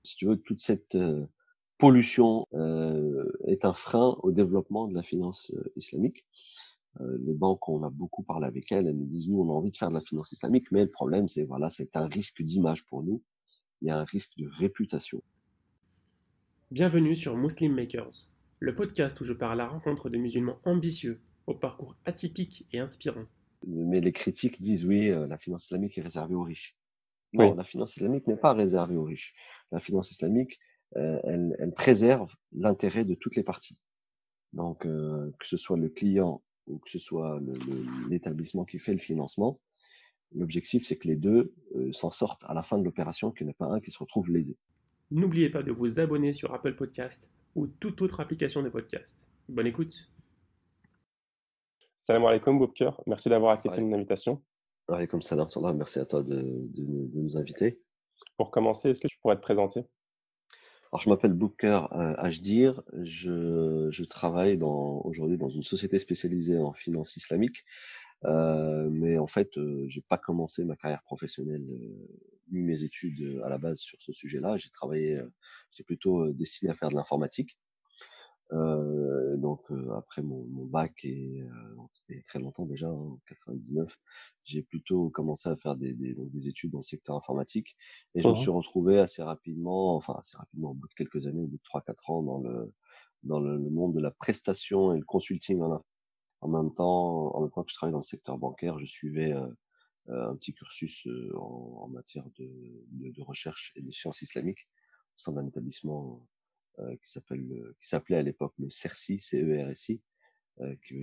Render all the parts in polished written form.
Si tu veux, toute cette pollution est un frein au développement de la finance islamique. Les banques, on a beaucoup parlé avec elles, elles nous disent, nous, on a envie de faire de la finance islamique, mais le problème, c'est voilà, c'est un risque d'image pour nous, il y a un risque de réputation. Bienvenue sur Muslim Makers, le podcast où je pars à la rencontre de musulmans ambitieux, au parcours atypique et inspirant. Mais les critiques disent, oui, la finance islamique est réservée aux riches. Non, Oui, la finance islamique n'est pas réservée aux riches. La finance islamique, elle préserve l'intérêt de toutes les parties. Donc, que ce soit le client ou que ce soit l'établissement qui fait le financement, l'objectif, c'est que les deux s'en sortent à la fin de l'opération, qu'il n'y en ait pas un qui se retrouve lésé. n'oubliez pas de vous abonner sur Apple Podcast ou toute autre application de podcast. Bonne écoute. Salam alaikum, Boubker. Merci d'avoir accepté Ouais. mon invitation. Ouais, comme ça, merci à toi de nous inviter. Pour commencer, est-ce que tu pourrais te présenter? Alors, je m'appelle Bouker Hdir. Je travaille aujourd'hui dans une société spécialisée en finance islamique. Mais en fait, j'ai pas commencé ma carrière professionnelle ni mes études à la base sur ce sujet-là. J'étais plutôt destiné à faire de l'informatique. Donc après mon bac donc c'était très longtemps déjà, hein, en 99, j'ai plutôt commencé à faire donc des études dans le secteur informatique et je me suis Mhm. retrouvé assez rapidement, au bout de quelques années, au bout de 3-4 ans dans le monde de la prestation et le consulting en même temps que je travaillais dans le secteur bancaire, je suivais un petit cursus en matière de recherche et de sciences islamiques au sein d'un établissement qui s'appelait à l'époque le CERSI, CERSI, qui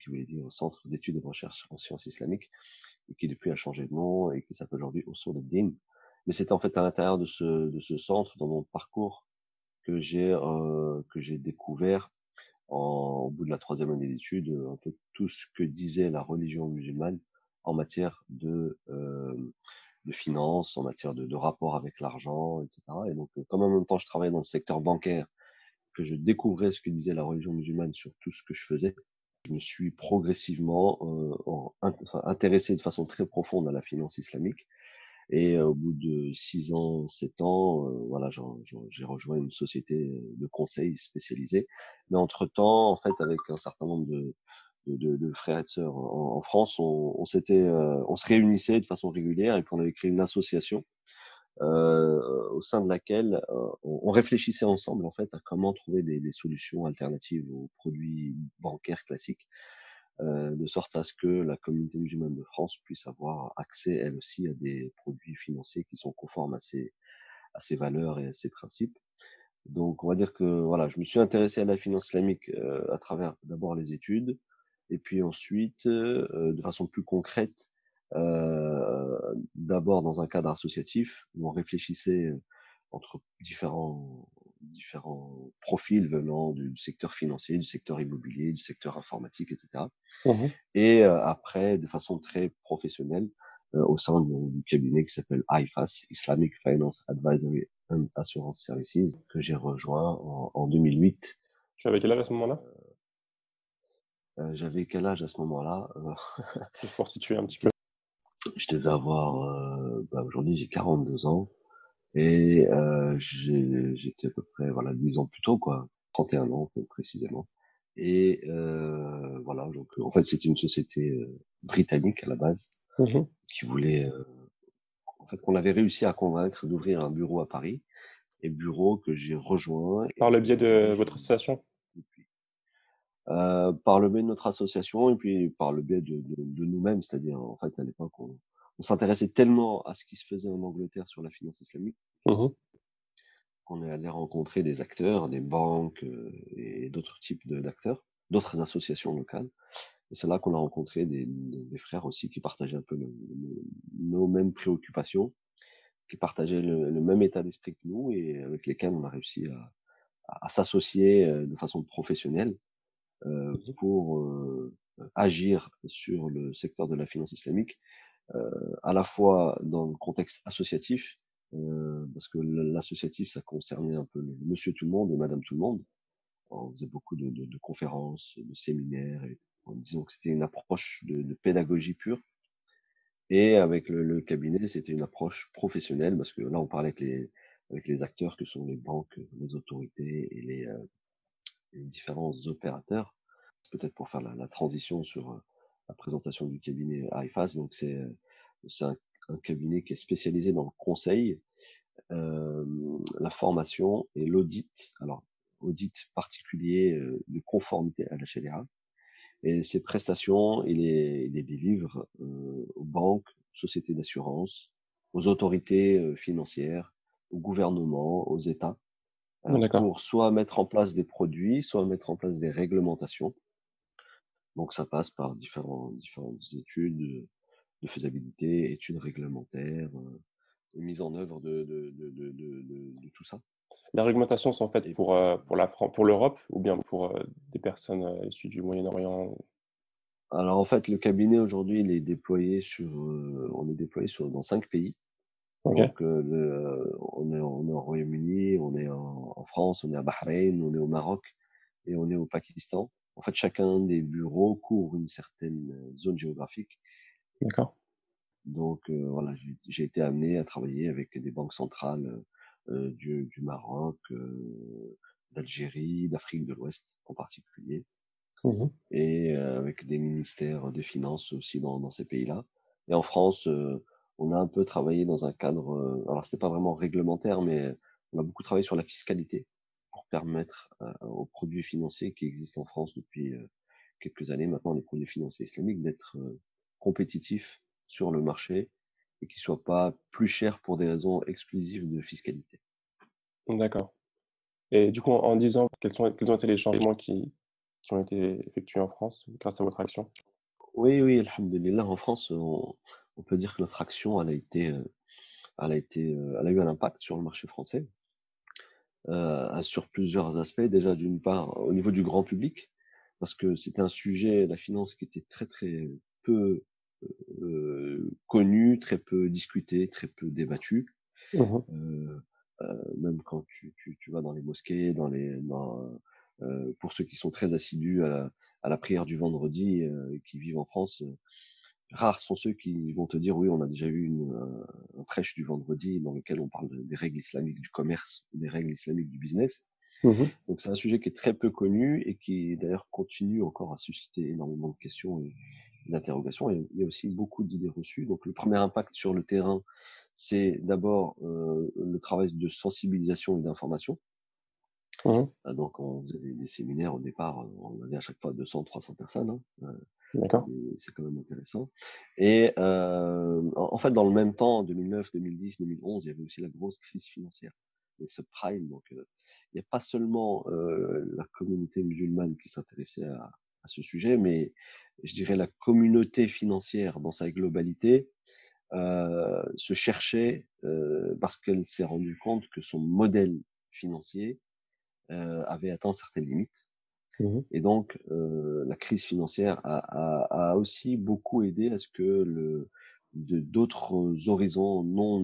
voulait dire Centre d'études et de recherche en sciences islamiques, et qui depuis a changé de nom et qui s'appelle aujourd'hui Usul al-Din. Mais c'était en fait à l'intérieur de ce centre, dans mon parcours, que j'ai découvert au bout de la troisième année d'études, un peu tout ce que disait la religion musulmane en matière de finances, en matière de rapport avec l'argent, etc. Et donc, comme en même temps je travaillais dans le secteur bancaire, que je découvrais ce que disait la religion musulmane sur tout ce que je faisais, je me suis progressivement intéressé de façon très profonde à la finance islamique. Et au bout de 6 ans, 7 ans, voilà, j'ai rejoint une société de conseil spécialisée. Mais entre-temps, en fait, avec un certain nombre de frères et de sœurs en France, on se réunissait de façon régulière et puis on avait créé une association au sein de laquelle on réfléchissait ensemble en fait à comment trouver des solutions alternatives aux produits bancaires classiques, de sorte à ce que la communauté musulmane de France puisse avoir accès elle aussi à des produits financiers qui sont conformes à ses valeurs et à ses principes. Donc on va dire que voilà, je me suis intéressé à la finance islamique à travers d'abord les études et puis ensuite de façon plus concrète, d'abord dans un cadre associatif où on réfléchissait entre différents profils venant du secteur financier, du secteur immobilier, du secteur informatique, etc. Mhm. Et après, de façon très professionnelle, au sein du cabinet qui s'appelle IFAS, Islamic Finance Advisory and Assurance Services, que j'ai rejoint en 2008. Tu avais quel âge à ce moment-là? J'avais quel âge à ce moment-là? Juste pour situer un petit peu. Je devais avoir, aujourd'hui j'ai 42 ans et j'étais à peu près voilà 10 ans plus tôt quoi, 31 ans précisément. Et voilà, donc en fait c'était une société britannique à la base Mhm. qui voulait en fait qu'on avait réussi à convaincre d'ouvrir un bureau à Paris, et bureau que j'ai rejoint Par le et biais dans lequel de je votre suis association? depuis. Par le biais de notre association et puis par le biais de nous-mêmes, c'est-à-dire en fait à l'époque on s'intéressait tellement à ce qui se faisait en Angleterre sur la finance islamique Mhm. qu'on est allé rencontrer des acteurs, des banques et d'autres types d'acteurs, d'autres associations locales. Et c'est là qu'on a rencontré des frères aussi qui partageaient un peu nos mêmes préoccupations, qui partageaient le même état d'esprit que nous et avec lesquels on a réussi à s'associer de façon professionnelle Mhm. pour agir sur le secteur de la finance islamique, à la fois dans le contexte associatif, parce que l'associatif, ça concernait un peu le monsieur tout le monde et madame tout le monde. On faisait beaucoup de conférences, de séminaires, et disons que c'était une approche de pédagogie pure. Et avec le cabinet, c'était une approche professionnelle, parce que là, on parlait avec avec les acteurs que sont les banques, les autorités et les différents opérateurs. Peut-être pour faire la transition sur la présentation du cabinet iFAS. Donc c'est un cabinet qui est spécialisé dans le conseil, la formation et l'audit. Alors audit particulier de conformité à la Sharia. Et ces prestations, il les délivre aux banques, aux sociétés d'assurance, aux autorités financières, au gouvernement, aux États, D'accord. pour soit mettre en place des produits, soit mettre en place des réglementations. Donc ça passe par différentes études de faisabilité, études réglementaires, mise en œuvre de tout ça. Les réglementations sont faites Et pour l'Europe ou bien pour des personnes issues du Moyen-Orient? alors en fait, le cabinet aujourd'hui, on est déployé dans 5 pays. Ok, Donc on est au Royaume-Uni, on est en France, on est à Bahreïn, on est au Maroc et on est au Pakistan. En fait, chacun des bureaux couvre une certaine zone géographique. d'accord. Donc voilà, j'ai été amené à travailler avec des banques centrales du Maroc, d'Algérie, d'Afrique de l'Ouest en particulier, Mhm. et avec des ministères des Finances aussi dans ces pays-là. Et en France, on a un peu travaillé dans un cadre, alors c'était pas vraiment réglementaire, mais on a beaucoup travaillé sur la fiscalité pour permettre aux produits financiers qui existent en France depuis quelques années maintenant, les produits financiers islamiques, d'être compétitifs sur le marché et qu'ils soient pas plus chers pour des raisons exclusives de fiscalité. D'accord. Et du coup, en 10 ans, quels ont été les changements qui ont été effectués en France grâce à votre action? Oui, oui, alhamdulillah, en France, on peut dire que notre action, elle a eu un impact sur le marché français, sur plusieurs aspects. Déjà, d'une part, au niveau du grand public, parce que c'était un sujet, la finance, qui était très, très peu connu, très peu discuté, très peu débattu. Mhm. Euh, Même quand tu vas dans les mosquées, pour ceux qui sont très assidus à la prière du vendredi, qui vivent en France, rares sont ceux qui vont te dire oui, on a déjà eu un prêche du vendredi dans lequel on parle des règles islamiques du commerce, des règles islamiques du business. Mhm. Donc c'est un sujet qui est très peu connu et qui d'ailleurs continue encore à susciter énormément de questions et d'interrogations. Et il y a aussi beaucoup d'idées reçues. Donc le premier impact sur le terrain, c'est d'abord le travail de sensibilisation et d'information. Mhm. Donc on faisait des séminaires au départ, on avait à chaque fois 200, 300 personnes, hein. D'accord. C'est quand même intéressant. Et en fait, dans le même temps, en 2009, 2010, 2011, il y avait aussi la grosse crise financière, les subprimes. Donc, il n'y a pas seulement la communauté musulmane qui s'intéressait à ce sujet, mais je dirais la communauté financière dans sa globalité se cherchait parce qu'elle s'est rendue compte que son modèle financier avait atteint certaines limites. Mhm. Et donc, la crise financière a aussi beaucoup aidé à ce que d'autres horizons non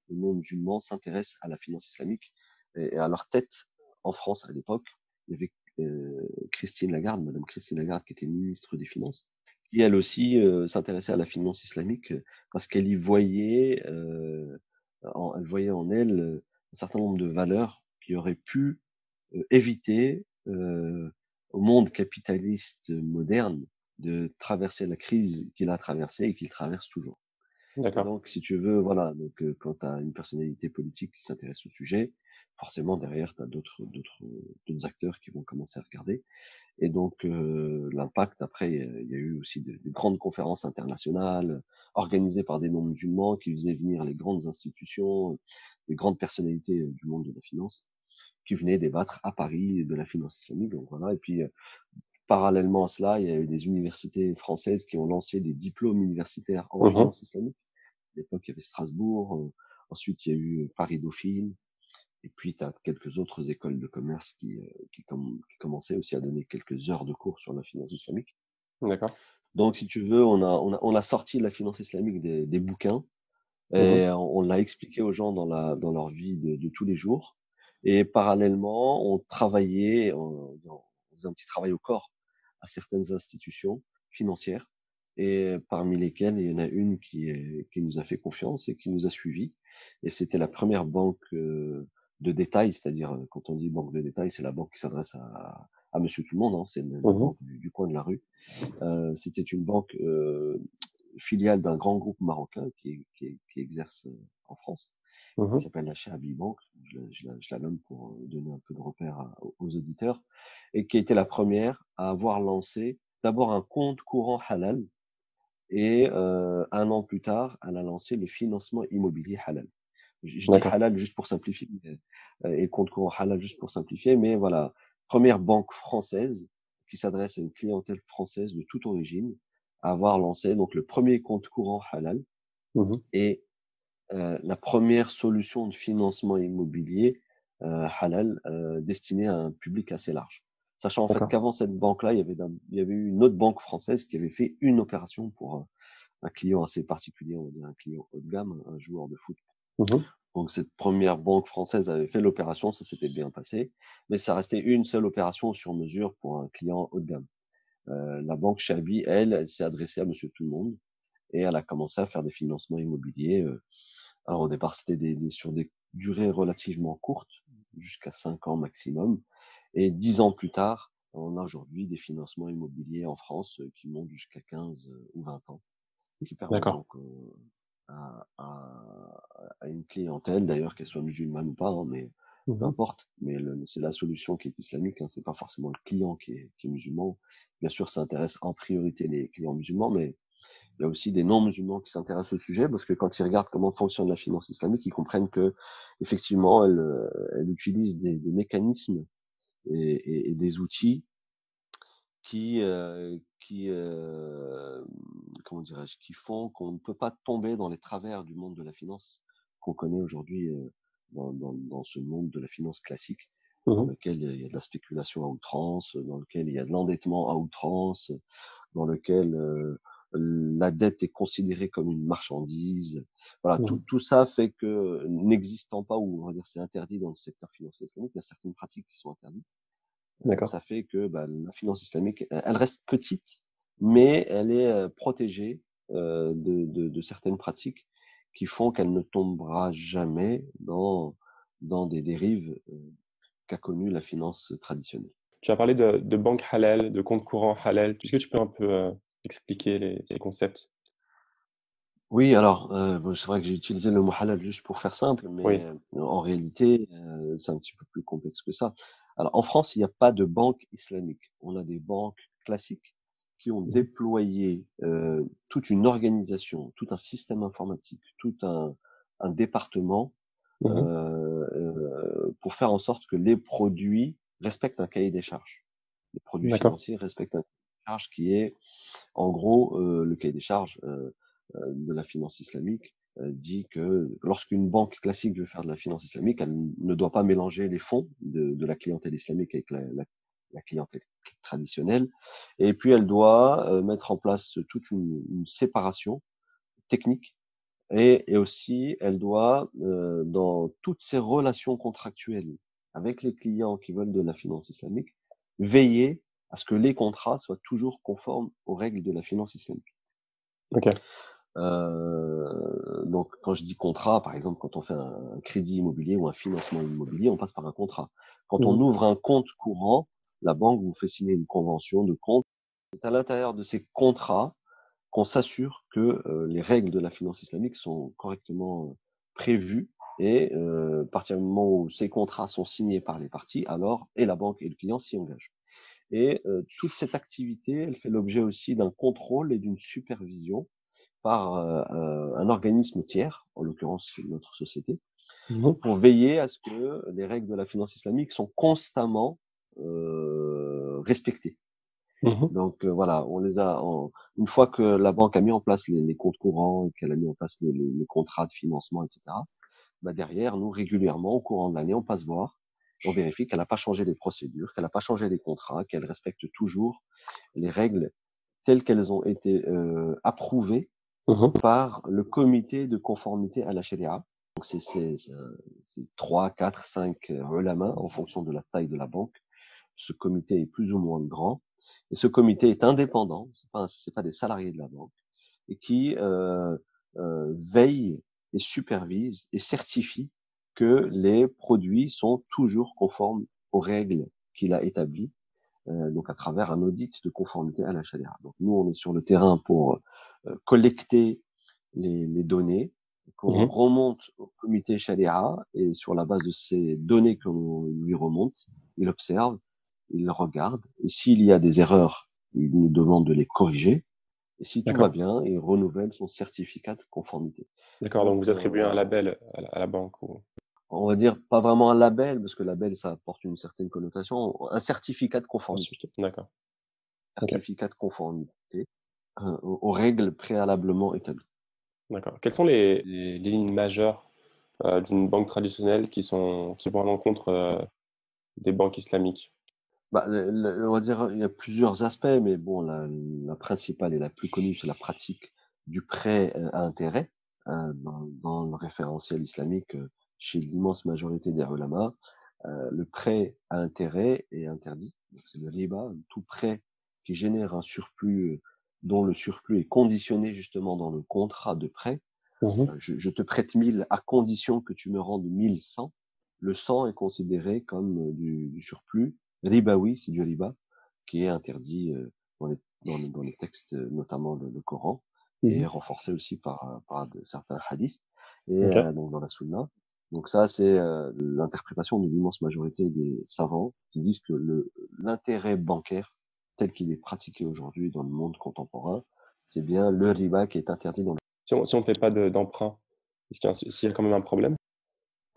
musulmans s'intéressent à la finance islamique. Et à leur tête, en France à l'époque, il y avait Christine Lagarde, Madame Christine Lagarde, qui était ministre des Finances, qui elle aussi s'intéressait à la finance islamique parce qu'elle y voyait, elle voyait en elle un certain nombre de valeurs qui auraient pu éviter au monde capitaliste moderne de traverser la crise qu'il a traversée et qu'il traverse toujours. Et D'accord. donc, si tu veux, voilà, donc quand tu as une personnalité politique qui s'intéresse au sujet, forcément derrière, tu as d'autres acteurs qui vont commencer à regarder. Et donc, l'impact, après, il y a eu aussi de grandes conférences internationales organisées par des non-musulmans qui faisaient venir les grandes institutions, les grandes personnalités du monde de la finance qui venaient débattre à Paris de la finance islamique. Donc voilà. Et puis, parallèlement à cela, il y a eu des universités françaises qui ont lancé des diplômes universitaires en Mhm. finance islamique. À l'époque, il y avait Strasbourg. Ensuite, il y a eu Paris-Dauphine. Et puis, tu as quelques autres écoles de commerce qui commençaient aussi à donner quelques heures de cours sur la finance islamique. D'accord. Donc, si tu veux, on a sorti la finance islamique des bouquins Mhm. et on l'a expliqué aux gens dans leur vie de tous les jours. Et parallèlement, on faisait un petit travail au corps à certaines institutions financières et parmi lesquelles il y en a une qui nous a fait confiance et qui nous a suivis. Et c'était la première banque de détail, c'est-à-dire quand on dit banque de détail, c'est la banque qui s'adresse à Monsieur Tout le Monde, hein, c'est la Mhm. banque du coin de la rue. C'était une banque filiale d'un grand groupe marocain qui exerce en France, qui Mhm. s'appelle la Chahabi Bank. Je la nomme pour donner un peu de repère aux auditeurs, et qui a été la première à avoir lancé d'abord un compte courant halal, et un an plus tard, elle a lancé le financement immobilier halal. Je dis D'accord. halal juste pour simplifier, et compte courant halal juste pour simplifier, mais voilà, première banque française qui s'adresse à une clientèle française de toute origine, à avoir lancé donc le premier compte courant halal Mhm. et la première solution de financement immobilier halal destinée à un public assez large. Sachant en fait D'accord. qu'avant cette banque-là, il y avait eu une autre banque française qui avait fait une opération pour un client assez particulier, on va dire un client haut de gamme, un joueur de foot. Mhm. Donc cette première banque française avait fait l'opération, ça s'était bien passé, mais ça restait une seule opération sur mesure pour un client haut de gamme. La banque Chabi, elle s'est adressée à Monsieur Tout le Monde et elle a commencé à faire des financements immobiliers. Alors au départ, c'était sur des durées relativement courtes, jusqu'à 5 ans maximum, et 10 ans plus tard, on a aujourd'hui des financements immobiliers en France qui montent jusqu'à 15 ou 20 ans, qui permettent D'accord. donc à une clientèle, d'ailleurs qu'elle soit musulmane ou pas, hein, mais peu Mhm. importe, mais c'est la solution qui est islamique, hein, c'est pas forcément le client qui est musulman. Bien sûr, ça intéresse en priorité les clients musulmans, mais il y a aussi des non-musulmans qui s'intéressent au sujet, parce que quand ils regardent comment fonctionne la finance islamique, ils comprennent que effectivement, elle utilise des mécanismes et des outils qui comment dirais-je, qui font qu'on ne peut pas tomber dans les travers du monde de la finance qu'on connaît aujourd'hui dans ce monde de la finance classique, dans Mhm. lequel il y a de la spéculation à outrance, dans lequel il y a de l'endettement à outrance, dans lequel la dette est considérée comme une marchandise. Voilà, Mhm. tout ça fait que n'existant pas, ou on va dire c'est interdit dans le secteur financier islamique, il y a certaines pratiques qui sont interdites. D'accord. Ça fait que la finance islamique, elle reste petite, mais elle est protégée de certaines pratiques qui font qu'elle ne tombera jamais dans des dérives qu'a connues la finance traditionnelle. Tu as parlé de banque halal, de compte courant halal. Est-ce que tu peux un peu expliquer ces concepts? Oui, alors, bon, c'est vrai que j'ai utilisé le mot halal juste pour faire simple, mais Oui. en réalité, c'est un petit peu plus complexe que ça. Alors, en France, il n'y a pas de banque islamique. On a des banques classiques qui ont Mhm. déployé toute une organisation, tout un système informatique, tout un département Mhm. pour faire en sorte que les produits respectent un cahier des charges. Les produits D'accord. financiers respectent un cahier des charges qui est en gros, le cahier des charges de la finance islamique dit que lorsqu'une banque classique veut faire de la finance islamique, elle ne doit pas mélanger les fonds de la clientèle islamique avec la clientèle traditionnelle. Et puis, elle doit mettre en place toute une séparation technique. Et aussi, elle doit, dans toutes ses relations contractuelles avec les clients qui veulent de la finance islamique, veiller à ce que les contrats soient toujours conformes aux règles de la finance islamique. Ok. Donc, quand je dis contrat, par exemple, quand on fait un crédit immobilier ou un financement immobilier, on passe par un contrat. Quand on Mhm. ouvre un compte courant, la banque vous fait signer une convention de compte. C'est à l'intérieur de ces contrats qu'on s'assure que les règles de la finance islamique sont correctement prévues, et à partir du moment où ces contrats sont signés par les parties, alors et la banque et le client s'y engagent. Et toute cette activité, elle fait l'objet aussi d'un contrôle et d'une supervision par un organisme tiers, en l'occurrence notre société, Mhm. pour veiller à ce que les règles de la finance islamique sont constamment respectées. Mhm. Donc voilà, une fois que la banque a mis en place les comptes courants, et qu'elle a mis en place les contrats de financement, etc. Bah derrière, nous régulièrement, au courant de l'année, on passe voir, on vérifie qu'elle n'a pas changé les procédures, qu'elle n'a pas changé les contrats, qu'elle respecte toujours les règles telles qu'elles ont été approuvées Mhm. par le comité de conformité à la Sharia. Donc c'est 3, 4, 5 ulama en fonction de la taille de la banque. Ce comité est plus ou moins grand, Et ce comité est indépendant, c'est pas des salariés de la banque, et qui veille et supervise et certifie que les produits sont toujours conformes aux règles qu'il a établies, donc à travers un audit de conformité à la charia. Donc nous, on est sur le terrain pour collecter les données qu'on Mhm. remonte au comité charia, et sur la base de ces données qu'on lui remonte, il observe, il regarde, et s'il y a des erreurs, il nous demande de les corriger, et si tout va D'accord. bien, il renouvelle son certificat de conformité. D'accord. Donc, Donc, vous attribuez un label à la banque ou... on va dire pas vraiment un label, parce que label, ça apporte une certaine connotation, un certificat de conformité. D'accord. Ok. Certificat de conformité aux règles préalablement établies. D'accord. Quelles sont les lignes majeures d'une banque traditionnelle qui vont à l'encontre des banques islamiques? Bah, on va dire, il y a plusieurs aspects, mais bon, la principale et la plus connue, c'est la pratique du prêt à intérêt dans le référentiel islamique chez l'immense majorité des ulama. Le prêt à intérêt est interdit. Donc, c'est le riba, tout prêt qui génère un surplus, dont le surplus est conditionné justement dans le contrat de prêt. Mhm. Je te prête 1000 à condition que tu me rendes 1100. Le 100 est considéré comme du surplus. Ribawi, c'est du riba, qui est interdit dans les textes, notamment le Coran, et Mhm. renforcé aussi par certains hadiths, et Ok. donc dans la Sunna. Donc ça, c'est l'interprétation de l'immense majorité des savants qui disent que l'intérêt bancaire, tel qu'il est pratiqué aujourd'hui dans le monde contemporain, c'est bien le riba qui est interdit dans Si on ne fait pas d'emprunt, s'il y a quand même un problème?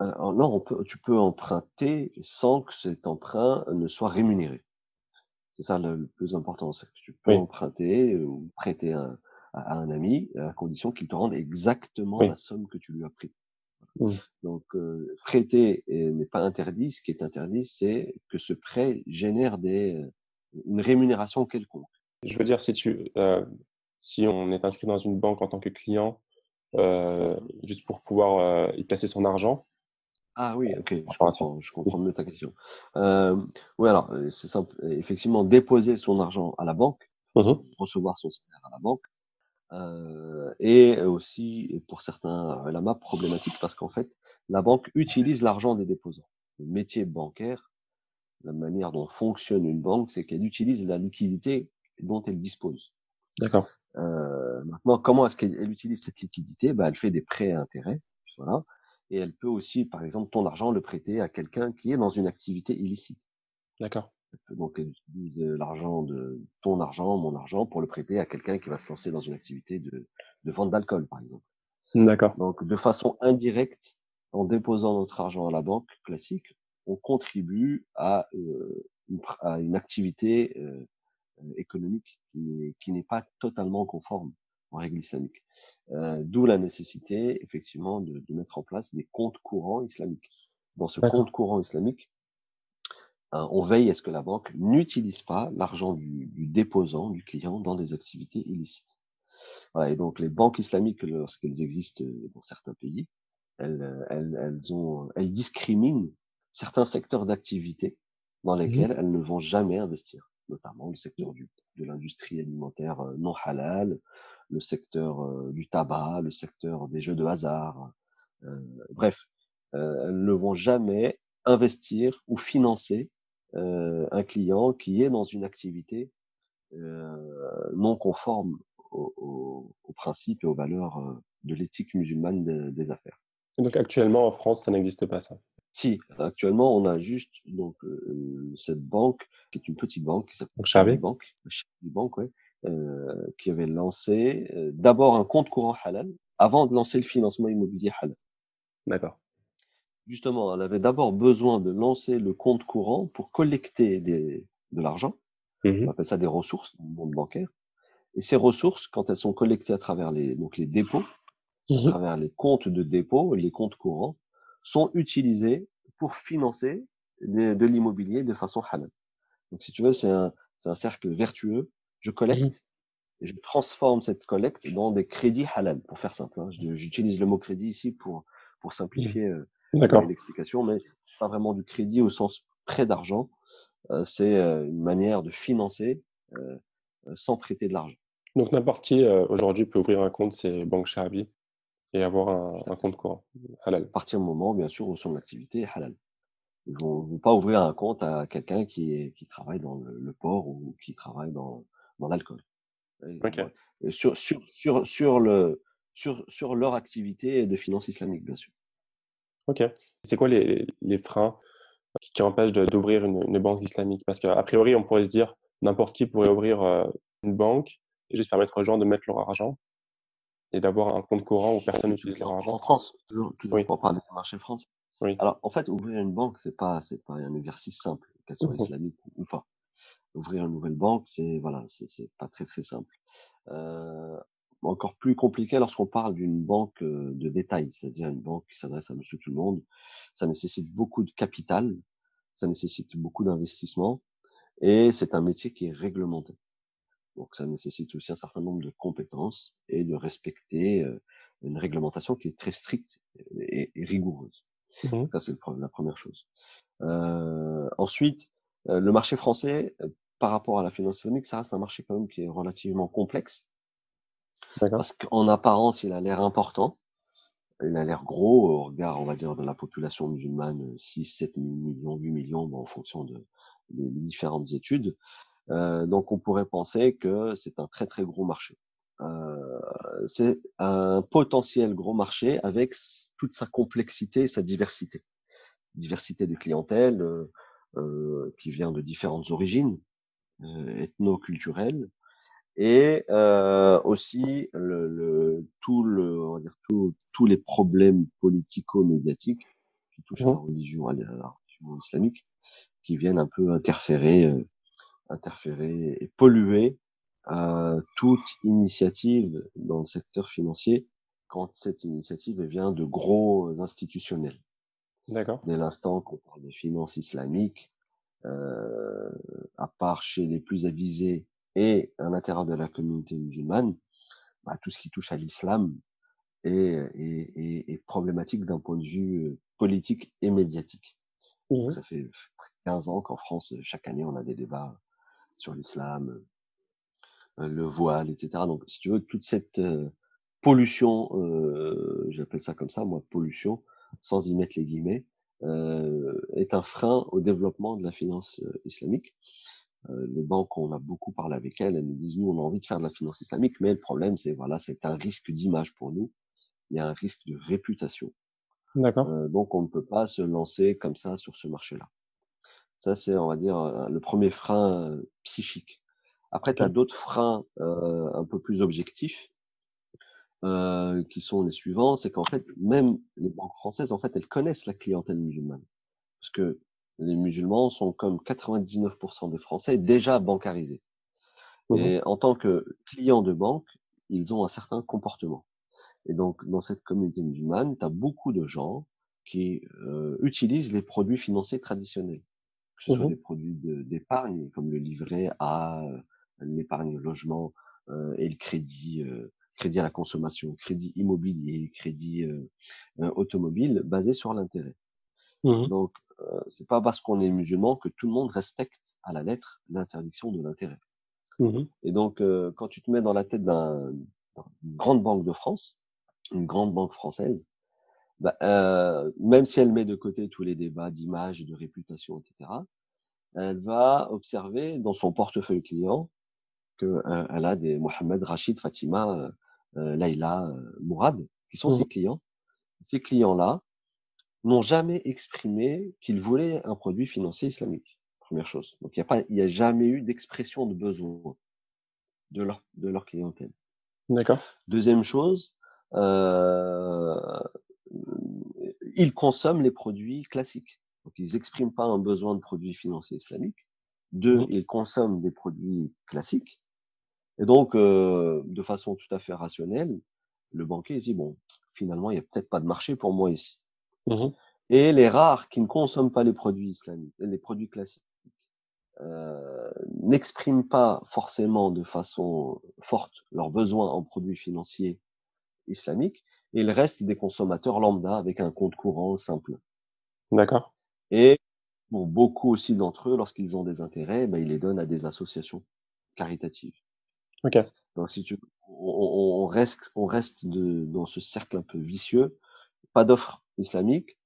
non, tu peux emprunter sans que cet emprunt ne soit rémunéré. C'est ça le plus important, c'est que tu peux Oui. emprunter ou prêter à un ami à condition qu'il te rende exactement Oui. la somme que tu lui as pris. Mhm. Donc, prêter n'est pas interdit. Ce qui est interdit, c'est que ce prêt génère une rémunération quelconque. Je veux dire, si on est inscrit dans une banque en tant que client, Mhm. juste pour pouvoir y placer son argent, Ah oui, ok, par rapport à ça. je comprends mieux ta question. Oui, alors, c'est simple. Effectivement, déposer son argent à la banque, Mhm. recevoir son salaire à la banque, et aussi, et pour certains ulama, problématique parce qu'en fait, la banque utilise l'argent des déposants. Le métier bancaire, la manière dont fonctionne une banque, c'est qu'elle utilise la liquidité dont elle dispose. D'accord. Maintenant, comment est-ce qu'elle utilise cette liquidité? Bah, elle fait des prêts à intérêt, voilà, et elle peut aussi, par exemple, ton argent, le prêter à quelqu'un qui est dans une activité illicite. D'accord. Donc, elle utilise ton argent, mon argent, pour le prêter à quelqu'un qui va se lancer dans une activité de vente d'alcool, par exemple. D'accord. Donc, de façon indirecte, en déposant notre argent à la banque classique, on contribue à une activité économique qui n'est pas totalement conforme aux règles islamiques. D'où la nécessité, effectivement, de mettre en place des comptes courants islamiques. Dans ce D'accord. compte courant islamique, on veille à ce que la banque n'utilise pas l'argent du déposant, du client, dans des activités illicites. Voilà, et donc les banques islamiques, lorsqu'elles existent dans certains pays, elles discriminent certains secteurs d'activité dans Mhm. lesquels elles ne vont jamais investir, notamment le secteur de l'industrie alimentaire non halal, le secteur du tabac, le secteur des jeux de hasard. Euh, bref, elles ne vont jamais investir ou financer un client qui est dans une activité non conforme aux principes et aux valeurs de l'éthique musulmane des affaires. Et donc actuellement en France, ça n'existe pas ça. Si, actuellement, on a juste donc cette banque qui est une petite banque qui s'appelle Donc Shahbi Charvet? Bank, Shahbi Bank, ouais, qui avait lancé d'abord un compte courant halal avant de lancer le financement immobilier halal. D'accord. Justement, elle avait d'abord besoin de lancer le compte courant pour collecter de l'argent. On Mhm. appelle ça des ressources dans le monde bancaire. Et ces ressources, quand elles sont collectées à travers les dépôts, à Mhm. travers les comptes de dépôt, les comptes courants, sont utilisés pour financer de l'immobilier de façon halal. Donc, si tu veux, c'est un cercle vertueux. Je Mhm. collecte et je transforme cette collecte dans des crédits halal, pour faire simple. Hein. J'utilise le mot crédit ici pour Mhm. simplifier D'accord. l'explication, mais pas vraiment du crédit au sens prêt d'argent. C'est une manière de financer sans prêter de l'argent. Donc n'importe qui aujourd'hui peut ouvrir un compte, c'est Banque Sharabi, et avoir Tout un à fait. compte courant halal. À partir du moment, bien sûr, où son activité est halal. Ils vont pas ouvrir un compte à quelqu'un qui travaille dans le port ou qui travaille dans l'alcool. Ok, Et sur leur activité de finance islamique, bien sûr. ok. C'est quoi les freins qui empêchent d'ouvrir une banque islamique? Parce qu'a priori, on pourrait se dire n'importe qui pourrait ouvrir une banque et juste permettre aux gens de mettre leur argent et d'avoir un compte courant où personne n'utilise leur En argent. France, toujours Oui, pour parler du marché français. oui. Alors, en fait, ouvrir une banque, c'est pas un exercice simple, qu'elle soit Mhm. islamique ou pas. Ouvrir une nouvelle banque, voilà, c'est pas très très simple. Euh, Encore plus compliqué lorsqu'on parle d'une banque de détail, c'est-à-dire une banque qui s'adresse à monsieur tout le monde. Ça nécessite beaucoup de capital, ça nécessite beaucoup d'investissement et c'est un métier qui est réglementé. Donc ça nécessite aussi un certain nombre de compétences et de respecter une réglementation qui est très stricte et rigoureuse. Mhm. Ça, c'est la première chose. Ensuite, le marché français, par rapport à la finance islamique, ça reste un marché quand même qui est relativement complexe D'accord. parce qu'en apparence, il a l'air important, il a l'air gros au regard, on va dire, de la population musulmane, 6, 7 millions, 8 millions, bon, en fonction des différentes études. Donc, on pourrait penser que c'est un très, très gros marché. C'est un potentiel gros marché avec toute sa complexité et sa diversité. Diversité de clientèle qui vient de différentes origines ethno-culturelles et aussi on va dire tous les problèmes politico-médiatiques qui touchent Mhm. à la religion islamique, qui viennent un peu interférer et polluer toute initiative dans le secteur financier quand cette initiative vient de gros institutionnels. D'accord. Dès l'instant qu'on parle de finances islamiques, euh, à part chez les plus avisés et à l'intérieur de la communauté musulmane, bah, tout ce qui touche à l'islam est problématique d'un point de vue politique et médiatique. Donc Mhm. ça fait 15 ans qu'en France, chaque année, on a des débats sur l'islam, le voile, etc. Donc, si tu veux, toute cette pollution, j'appelle ça comme ça, moi, pollution, sans y mettre les guillemets, est un frein au développement de la finance islamique. Les banques, on a beaucoup parlé avec elles nous disent, nous, on a envie de faire de la finance islamique, mais le problème, c'est voilà, c'est un risque d'image pour nous, il y a un risque de réputation. D'accord. Donc, on ne peut pas se lancer comme ça sur ce marché-là. Ça, c'est, on va dire, le premier frein psychique. Après, tu as Ok. d'autres freins un peu plus objectifs qui sont les suivants. C'est qu'en fait, même les banques françaises, en fait, elles connaissent la clientèle musulmane. Parce que les musulmans sont comme 99% des Français déjà bancarisés. Mhm. Et en tant que clients de banque, ils ont un certain comportement. Et donc, dans cette communauté musulmane, tu as beaucoup de gens qui utilisent les produits financiers traditionnels, que ce soit Mhm. des produits d'épargne, comme le livret A, l'épargne logement et le crédit à la consommation, crédit immobilier, crédit automobile, basé sur l'intérêt. Mhm. Donc, c'est pas parce qu'on est musulman que tout le monde respecte à la lettre l'interdiction de l'intérêt. Mhm. Et donc, quand tu te mets dans la tête d'une grande banque de France, une grande banque française, bah, même si elle met de côté tous les débats d'image, de réputation, etc., elle va observer dans son portefeuille client que elle a des Mohamed, Rachid, Fatima, Laïla, Mourad, qui sont Mhm. ses clients. Ces clients-là n'ont jamais exprimé qu'ils voulaient un produit financier islamique. Première chose. Donc il y a jamais eu d'expression de besoin de leur clientèle. D'accord. Deuxième chose, euh, ils consomment les produits classiques. Donc, ils n'expriment pas un besoin de produits financiers islamiques. Deux, Mhm. ils consomment des produits classiques. Et donc, de façon tout à fait rationnelle, le banquier dit, bon, finalement, il n'y a peut-être pas de marché pour moi ici. Mhm. Et les rares qui ne consomment pas les produits islamiques, les produits classiques, n'expriment pas forcément de façon forte leurs besoins en produits financiers islamiques, et ils restent des consommateurs lambda avec un compte courant simple. D'accord. Et pour beaucoup aussi d'entre eux, lorsqu'ils ont des intérêts, ben, ils les donnent à des associations caritative. Ok. Donc, si tu on reste dans ce cercle un peu vicieux, pas d'offre islamique,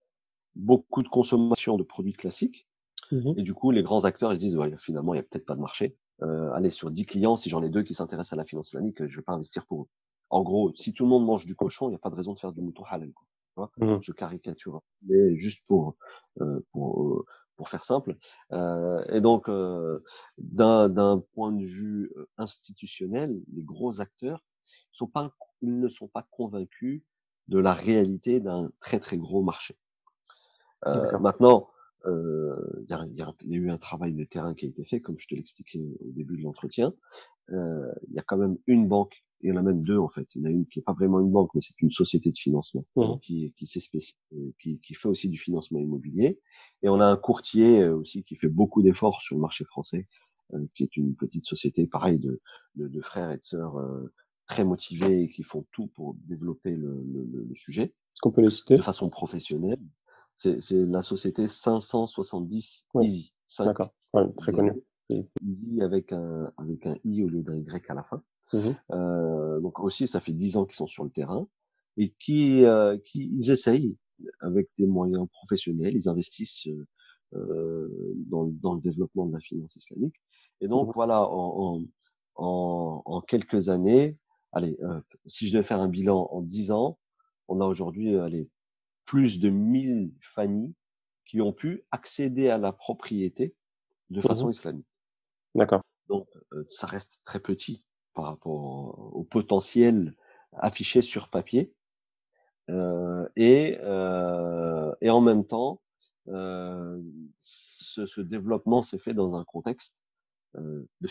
beaucoup de consommation de produits classiques, Mhm. et du coup, les grands acteurs, ils disent, ouais, finalement, il y a peut-être pas de marché. Allez, sur 10 clients, si j'en ai 2 qui s'intéressent à la finance islamique, je vais pas investir pour eux. En gros, si tout le monde mange du cochon, il n'y a pas de raison de faire du mouton halal, quoi. Tu vois, Mhm. je caricature, mais juste euh, pour, pour faire simple. Et donc, d'un point de vue institutionnel, les gros acteurs sont pas, ils ne sont pas convaincus de la réalité d'un très très gros marché. D'accord. Maintenant, il y a eu un travail de terrain qui a été fait, comme je te l'expliquais au début de l'entretien. Il y a quand même une banque, il y en a même deux en fait. Il y en a une qui est pas vraiment une banque, mais c'est une société de financement Mhm. qui s'est qui fait aussi du financement immobilier. Et on a un courtier aussi qui fait beaucoup d'efforts sur le marché français, qui est une petite société, pareil, de frères et de sœurs très motivés et qui font tout pour développer le sujet Est-ce qu'on peut les de citer? façon professionnelle. C'est la société 570 Oui, Easy. 5 d'accord. Ouais, très connu. 0 Oui. Easy avec un I au lieu d'un Y à la fin. Mhm. Donc aussi, ça fait 10 ans qu'ils sont sur le terrain et ils essayent avec des moyens professionnels, ils investissent dans le développement de la finance islamique. Et donc Mhm. voilà, en quelques années, allez, si je devais faire un bilan en 10 ans, on a aujourd'hui allez, plus de 1000 familles qui ont pu accéder à la propriété de Mhm. façon islamique. D'accord. Donc, ça reste très petit par rapport au potentiel affiché sur papier. Et en même temps, ce développement se fait dans un contexte de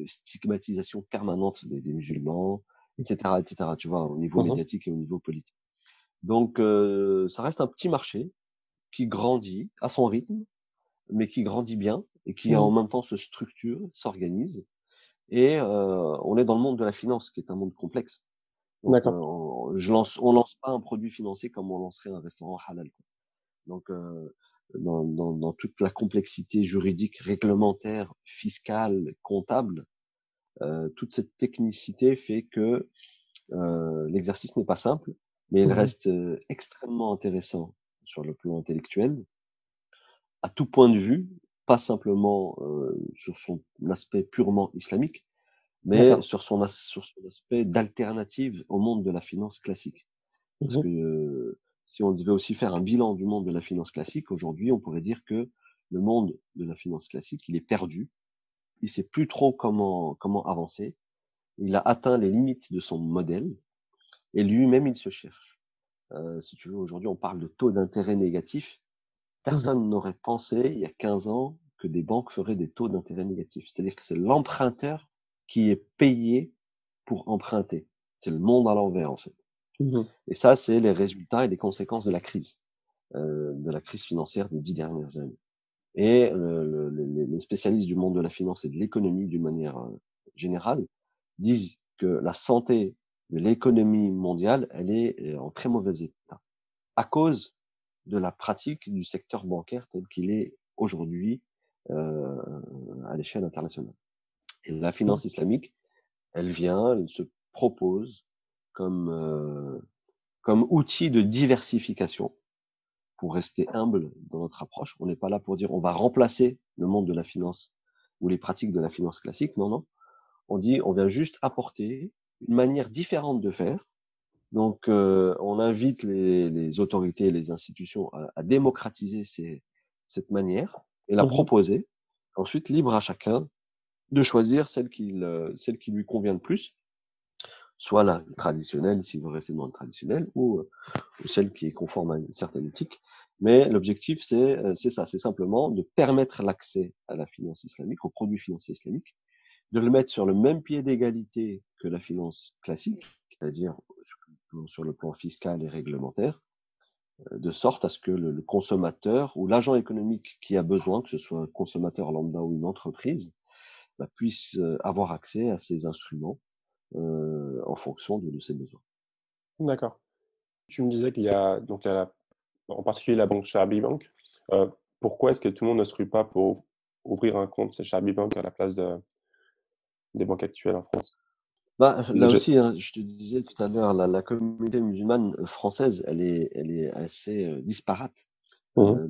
stigmatisation permanente des musulmans, etc., etc., tu vois, au niveau Mhm. médiatique et au niveau politique. Donc, ça reste un petit marché qui grandit à son rythme, mais qui grandit bien et qui en Mhm. même temps se structure, s'organise. Et on est dans le monde de la finance, qui est un monde complexe. Donc, D'accord. on lance pas un produit financier comme on lancerait un restaurant halal, quoi. Donc, dans toute la complexité juridique, réglementaire, fiscale, comptable, toute cette technicité fait que l'exercice n'est pas simple, mais il Mhm. reste extrêmement intéressant sur le plan intellectuel, à tout point de vue, pas simplement sur son aspect purement islamique, mais D'accord. sur son aspect d'alternative au monde de la finance classique. Parce Mhm. que si on devait aussi faire un bilan du monde de la finance classique, aujourd'hui, on pourrait dire que le monde de la finance classique, il est perdu. Il sait plus trop comment avancer. Il a atteint les limites de son modèle et lui-même, il se cherche. Si tu veux, aujourd'hui, on parle de taux d'intérêt négatif. Mhm. Personne n'aurait pensé, il y a 15 ans, que des banques feraient des taux d'intérêt négatifs. C'est-à-dire que c'est l'emprunteur qui est payé pour emprunter. C'est le monde à l'envers, en fait. Mhm. Et ça, c'est les résultats et les conséquences de la crise financière des 10 dernières années. Et les spécialistes du monde de la finance et de l'économie, d'une manière générale, disent que la santé de l'économie mondiale, elle est en très mauvais état à cause de la pratique du secteur bancaire tel qu'il est aujourd'hui euh, à l'échelle internationale. Et la Mhm. finance islamique, elle se propose comme, comme outil de diversification pour rester humble dans notre approche. On n'est pas là pour dire on va remplacer le monde de la finance ou les pratiques de la finance classique. Non, non. On dit on vient juste apporter une manière différente de faire. Donc, on invite les autorités et les institutions à démocratiser cette manière et la Mhm. proposer. Ensuite, libre à chacun de choisir celle qui lui convient le plus, soit la traditionnelle, s'il veut rester dans le traditionnel, ou celle qui est conforme à une certaine éthique. Mais l'objectif, c'est ça, c'est simplement de permettre l'accès à la finance islamique, aux produits financiers islamiques, de le mettre sur le même pied d'égalité que la finance classique, c'est-à-dire sur le plan fiscal et réglementaire, de sorte à ce que le consommateur ou l'agent économique qui a besoin, que ce soit un consommateur lambda ou une entreprise, bah, puisse avoir accès à ces instruments en fonction de ses besoins. D'accord. Tu me disais qu'il y a donc il y a en particulier la banque Charby Bank. Heu, Pourquoi est-ce que tout le monde ne se rue pas pour ouvrir un compte chez Charby Bank à la place des banques actuelles en France? Là aussi, hein, je te disais tout à l'heure, la communauté musulmane française, elle est assez disparate Mmh.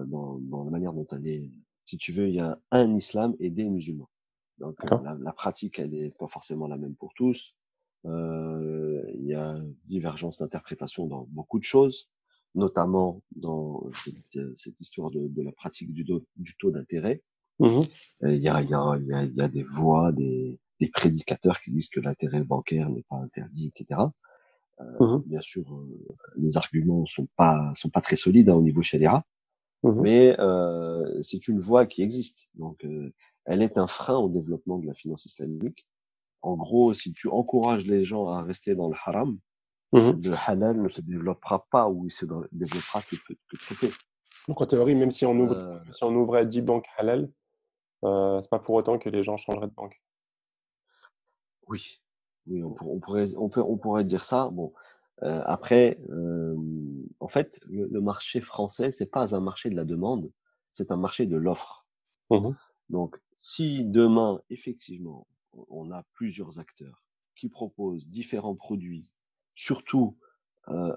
dans la manière dont elle est. Si tu veux, il y a un islam et des musulmans. Donc D'accord. la pratique, elle est pas forcément la même pour tous. Il y a divergence d'interprétation dans beaucoup de choses, notamment dans cette histoire de la pratique du taux d'intérêt. Mmh. Il y a des voix, des prédicateurs qui disent que l'intérêt bancaire n'est pas interdit, etc. Mmh. Bien sûr, les arguments sont pas très solides au niveau sharia, Mmh. mais c'est une voie qui existe. Donc, elle est un frein au développement de la finance islamique. En gros, si tu encourages les gens à rester dans le haram, Mmh. le halal ne se développera pas ou il se développera que très peu. Donc en théorie, même si Euh, on ouvrait 10 banques halal, c'est pas pour autant que les gens changeraient de banque. oui, oui, on pourrait dire ça. Bon, après, en fait, le marché français, c'est pas un marché de la demande, c'est un marché de l'offre. Mmh. Donc, si demain, effectivement, on a plusieurs acteurs qui proposent différents produits, surtout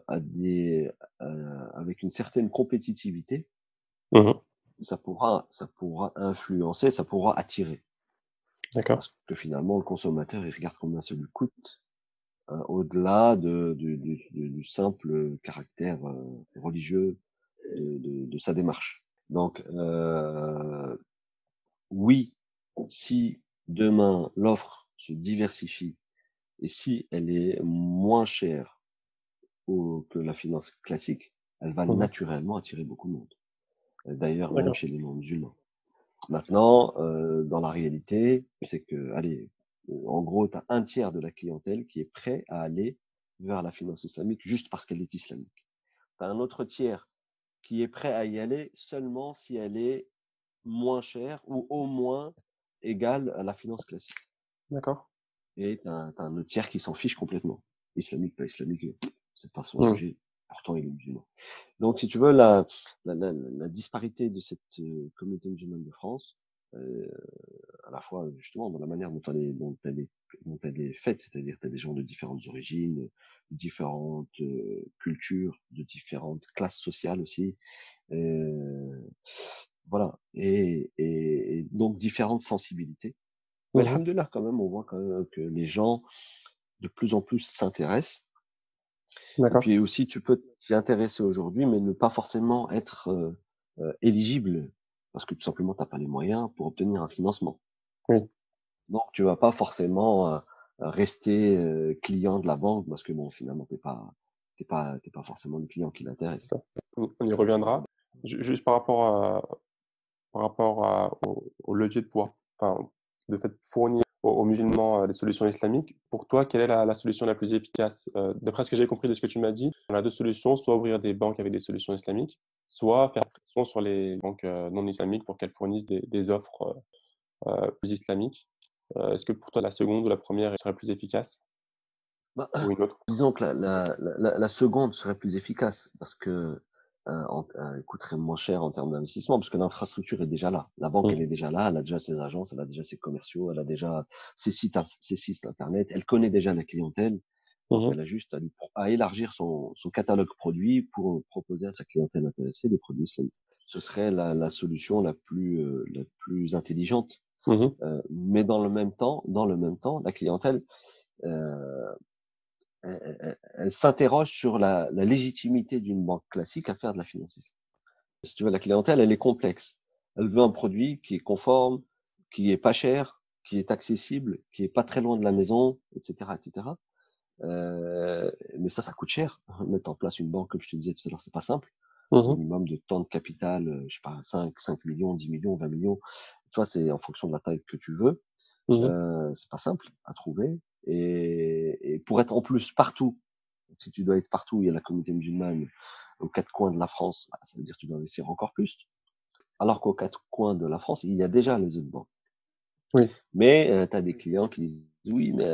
avec une certaine compétitivité, Mmh. ça pourra influencer, ça pourra attirer. D'accord. Parce que finalement, le consommateur, il regarde combien ça lui coûte, au-delà du simple caractère religieux de sa démarche. Donc, oui, si demain l'offre se diversifie et si elle est moins chère que la finance classique, elle va Mmh. naturellement attirer beaucoup de monde. D'ailleurs, même D'accord. chez les non-musulmans. Maintenant, dans la réalité, c'est que, allez, en gros, tu as un tiers de la clientèle qui est prêt à aller vers la finance islamique juste parce qu'elle est islamique. Tu as un autre tiers qui est prêt à y aller seulement si elle est moins chère ou au moins égale à la finance classique. D'accord. Et t'as un autre tiers qui s'en fiche complètement. Islamique, pas islamique, c'est pas son Mmh. sujet. Pourtant, il est musulman. Donc, si tu veux, la disparité de cette communauté musulmane de France, euh, à la fois justement dans la manière dont elle est faite, c'est-à-dire tu as des gens de différentes origines, de différentes cultures, de différentes classes sociales aussi, euh, voilà, et donc différentes sensibilités. Mais Mmh. alhamdoulilah, quand même, on voit quand même que les gens de plus en plus s'intéressent. Et D'accord. puis aussi, tu peux t'y intéresser aujourd'hui, mais ne pas forcément être éligible, parce que tout simplement, tu n'as pas les moyens pour obtenir un financement. Oui. Donc, tu vas pas forcément rester client de la banque, parce que bon, finalement, t'es pas forcément le client qui l'intéresse. D'accord. On y reviendra. Juste par rapport au levier de pouvoir, enfin, de fait fournir aux musulmans des solutions islamiques. Pour toi, quelle est la solution la plus efficace? D'après ce que j'ai compris de ce que tu m'as dit, on a deux solutions, soit ouvrir des banques avec des solutions islamiques, soit faire pression sur les banques non islamiques pour qu'elles fournissent des offres plus islamiques. Est-ce que pour toi, la seconde ou la première serait plus efficace Bah, ou une autre? disons que la seconde serait plus efficace, parce que elle coûterait moins cher en termes d'investissement, parce que l'infrastructure est déjà là. La banque, Mmh. elle est déjà là, elle a déjà ses agences, elle a déjà ses commerciaux, elle a déjà ses sites internet, elle connaît déjà la clientèle. Donc, Mmh. elle a juste à élargir son catalogue produit pour proposer à sa clientèle intéressée des produits islamiques. Ce serait la solution la plus intelligente. Mmh. Mais dans le même temps, la clientèle, euh, elle s'interroge sur la légitimité d'une banque classique à faire de la finance islamique. Si tu veux, la clientèle, elle est complexe. Elle veut un produit qui est conforme, qui est pas cher, qui est accessible, qui est pas très loin de la maison, etc., etc. Mais ça coûte cher. Mettre en place une banque, comme je te disais tout à l'heure, c'est pas simple. Mmh. Minimum de temps de capital, je sais pas, 5 millions, 10 millions, 20 millions. Toi, c'est en fonction de la taille que tu veux. Mmh. C'est pas simple à trouver. Et pour être en plus partout, si tu dois être partout, il y a la communauté musulmane aux quatre coins de la France, bah, ça veut dire que tu dois investir encore plus. Alors qu'aux quatre coins de la France, il y a déjà les autres banques. Oui. Mais tu as des clients qui disent oui, mais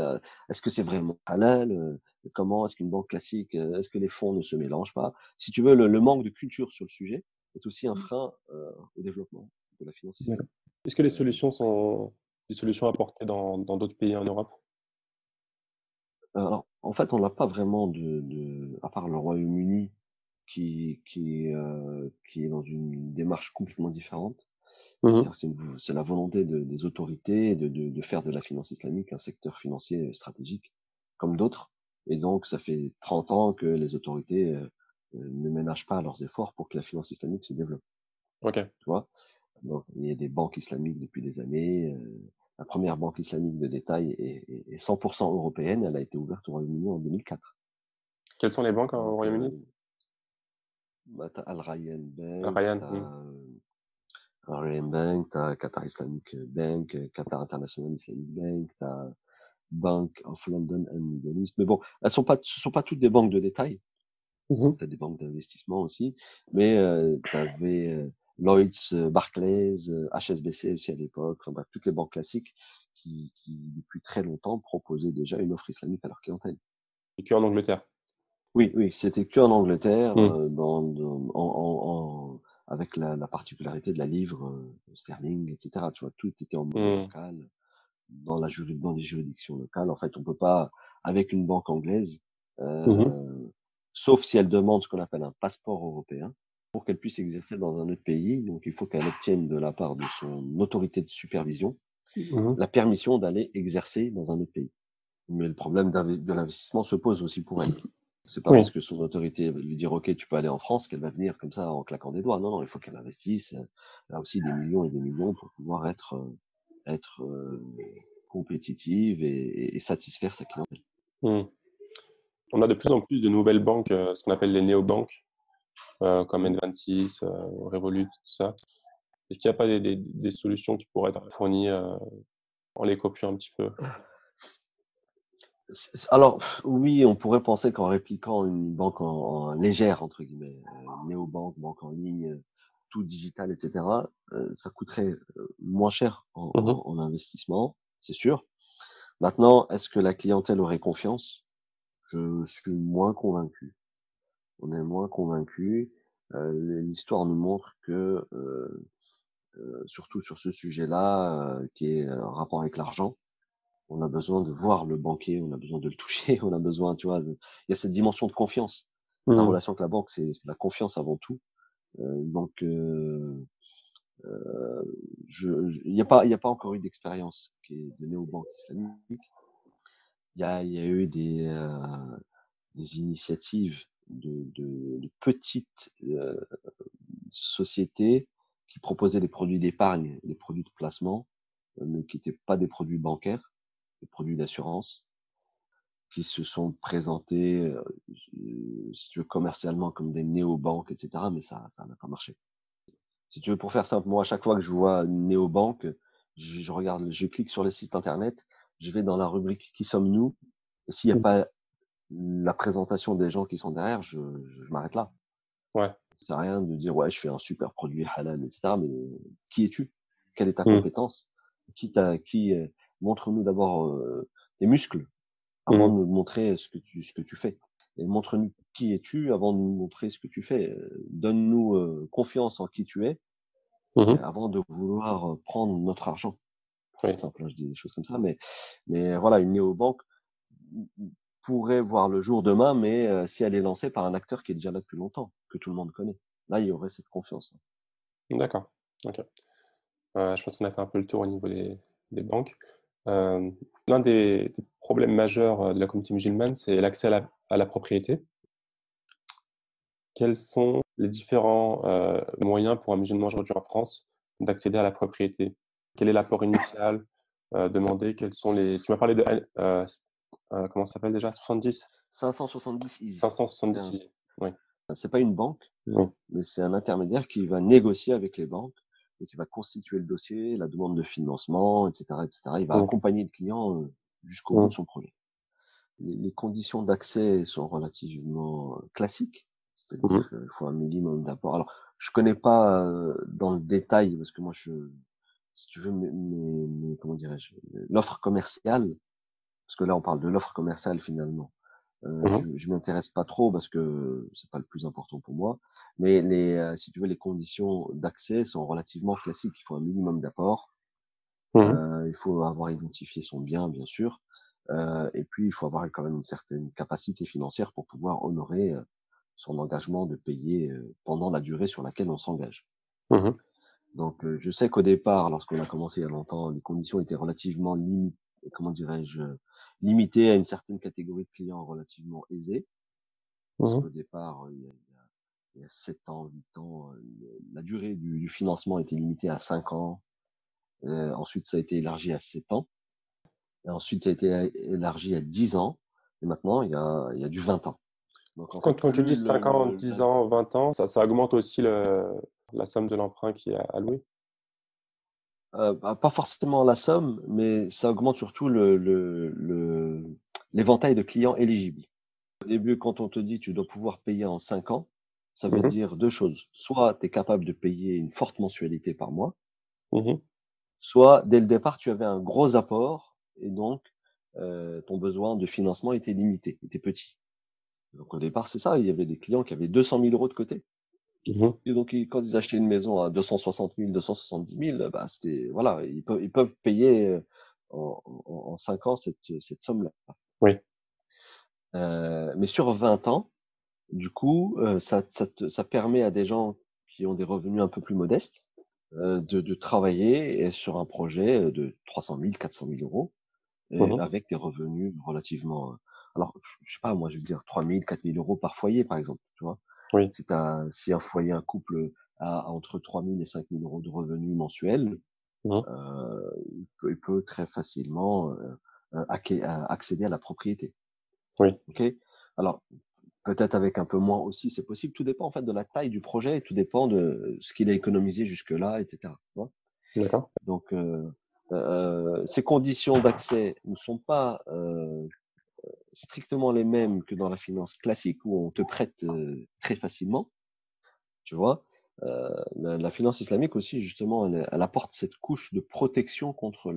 est-ce que c'est vraiment halal? Comment est-ce qu'une banque classique, est-ce que les fonds ne se mélangent pas? Si tu veux, le manque de culture sur le sujet est aussi un frein au développement de la finance D'accord. islamique. Est-ce que les Euh, solutions sont des solutions apportées dans d'autres pays en Europe? Alors, en fait, on n'a pas vraiment à part le Royaume-Uni qui est dans une démarche complètement différente. Mmh. C'est-à-dire, c'est la volonté des autorités de faire de la finance islamique un secteur financier stratégique, comme d'autres. Et donc, ça fait 30 ans que les autorités ne ménagent pas leurs efforts pour que la finance islamique se développe. OK. Tu vois? Donc, il y a des banques islamiques depuis des années. La première banque islamique de détail est 100% européenne. Elle a été ouverte au Royaume-Uni en 2004. Quelles sont les banques au Donc, Royaume-Uni? bah, t'as Al Rayyan Bank, Ryan? Mmh. t'as Al Rayyan Bank, t'as Qatar Islamic Bank, Qatar International Islamic Bank, t'as Bank of London and Middle East. Mais bon, ce sont pas toutes des banques de détail. Mmh. T'as des banques d'investissement aussi, mais t'avais Lloyds, Barclays, HSBC aussi à l'époque, enfin, bref, toutes les banques classiques qui depuis très longtemps proposaient déjà une offre islamique à leur clientèle. Et qu'en Angleterre? Oui, oui, c'était que en Angleterre, Mmh. avec la particularité de la livre sterling, etc. Tu vois, tout était en monnaie Mmh. locale, dans les juridictions locales. En fait, on peut pas, avec une banque anglaise, Mmh. euh, sauf si elle demande ce qu'on appelle un passeport européen, pour qu'elle puisse exercer dans un autre pays. Donc, il faut qu'elle obtienne de la part de son autorité de supervision Mmh. la permission d'aller exercer dans un autre pays. Mais le problème de l'investissement se pose aussi pour elle. C'est pas Oui. parce que son autorité va lui dire OK, tu peux aller en France qu'elle va venir comme ça en claquant des doigts. Non, non, il faut qu'elle investisse. Elle a aussi des millions et des millions pour pouvoir être compétitive et satisfaire sa clientèle. Mmh. On a de plus en plus de nouvelles banques, ce qu'on appelle les néobanques, comme Mhm. N26, Revolut, tout ça. Est-ce qu'il n'y a pas des solutions qui pourraient être fournies, en les copiant un petit peu? Alors, oui, on pourrait penser qu'en répliquant une banque en légère, entre guillemets, néobanque, banque en ligne, tout digital, etc., ça coûterait moins cher Mmh. en investissement, c'est sûr. Maintenant, est-ce que la clientèle aurait confiance? Je suis moins convaincu. On est moins convaincu. L'histoire nous montre que, surtout sur ce sujet-là, qui est en rapport avec l'argent, on a besoin de voir le banquier, on a besoin de le toucher, on a besoin, tu vois, il y a cette dimension de confiance. La Mmh. relation avec la banque, c'est la confiance avant tout. Donc, il y a pas encore eu d'expérience qui est donnée aux banques islamiques. Il y a eu des initiatives de petites sociétés qui proposaient des produits d'épargne, des produits de placement, mais qui n'étaient pas des produits bancaires, des produits d'assurance, qui se sont présentés, si tu veux, commercialement comme des néobanques, etc. Mais ça n'a pas marché. Si tu veux, pour faire simple, moi, à chaque fois que je vois une néobanque, je regarde, je clique sur le site internet, je vais dans la rubrique Qui sommes-nous? Et s'il n'y a Mmh. pas la présentation des gens qui sont derrière, je m'arrête là. Ouais. Ça sert à rien de dire, ouais, je fais un super produit halal, etc. Mais qui es-tu? Quelle est ta Mmh. compétence? Montre-nous d'abord tes muscles avant Mmh. de nous montrer ce que tu fais. Et montre-nous qui es-tu avant de nous montrer ce que tu fais. Donne-nous confiance en qui tu es Mmh. avant de vouloir prendre notre argent. Oui. C'est simple, hein, je dis des choses comme ça, mais voilà, une néobanque pourrait voir le jour demain, mais si elle est lancée par un acteur qui est déjà là depuis longtemps, que tout le monde connaît. Là, il y aurait cette confiance. D'accord. OK. Je pense qu'on a fait un peu le tour au niveau des banques. L'un des problèmes majeurs, de la communauté musulmane, c'est l'accès à la propriété. Quels sont les différents, moyens pour un musulman aujourd'hui en France d'accéder à la propriété? Quel est l'apport initial, demandé? Quels sont les tu m'as parlé de comment ça s'appelle déjà? 70? 570 Easy. 570 Easy. Oui, C'est pas une banque, oui. mais c'est un intermédiaire qui va négocier avec les banques et qui va constituer le dossier, la demande de financement, etc., etc. Il va OK. accompagner le client jusqu'au bout Mmh. de son projet. Les conditions d'accès sont relativement classiques, Mmh mh. c'est-à-dire qu'il faut un minimum d'apport. Alors, je connais pas dans le détail parce que moi, si tu veux, comment dirais-je, l'offre commerciale, parce que là, on parle de l'offre commerciale finalement. Mmh. Je m'intéresse pas trop parce que c'est pas le plus important pour moi. Mais si tu veux, les conditions d'accès sont relativement classiques. Il faut un minimum d'apport. Mhm. Il faut avoir identifié son bien, bien sûr. Et puis, il faut avoir quand même une certaine capacité financière pour pouvoir honorer son engagement de payer pendant la durée sur laquelle on s'engage. Mhm. Donc, je sais qu'au départ, lorsqu'on a commencé il y a longtemps, les conditions étaient relativement comment dirais-je, limitées à une certaine catégorie de clients relativement aisés. Parce Mhm. qu'au départ, il y a 7 ans, 8 ans, la durée du financement était limitée à 5 ans. Ensuite, ça a été élargi à 7 ans. Et ensuite, ça a été élargi à 10 ans. Et maintenant, il y a du 20 ans. Donc, en fait, Quand tu plus dis 5 ans, 10 ans, 20 ans, ça augmente aussi la somme de l'emprunt qui est allouée? pas forcément la somme, mais ça augmente surtout l'éventail de clients éligibles. Au début, quand on te dit tu dois pouvoir payer en 5 ans, ça veut Mhm. dire deux choses. Soit tu es capable de payer une forte mensualité par mois, Mhm. soit dès le départ, tu avais un gros apport et donc ton besoin de financement était limité, était petit. Donc au départ, c'est ça, il y avait des clients qui avaient 200 000 euros de côté. Mhm. Et donc, quand ils achetaient une maison à 260 000, 270 000, bah, c'était, voilà, ils peuvent payer en 5 ans cette somme-là. Oui, Mais sur 20 ans, du coup, ça permet à des gens qui ont des revenus un peu plus modestes de travailler sur un projet de 300 000, 400 000 euros et mhm. avec des revenus relativement. Alors, je sais pas, moi, je veux dire 3 000, 4 000 euros par foyer, par exemple. Tu vois, Oui, si un foyer, un couple a entre 3 000 et 5 000 euros de revenus mensuels, mhm. il peut très facilement accéder à la propriété. Oui, Ok. Alors, peut-être avec un peu moins aussi, c'est possible. Tout dépend en fait de la taille du projet, tout dépend de ce qu'il a économisé jusque-là, etc. Tu vois. d'accord. Donc, ces conditions d'accès ne sont pas strictement les mêmes que dans la finance classique où on te prête très facilement, tu vois. La finance islamique aussi, justement, elle apporte cette couche de protection contre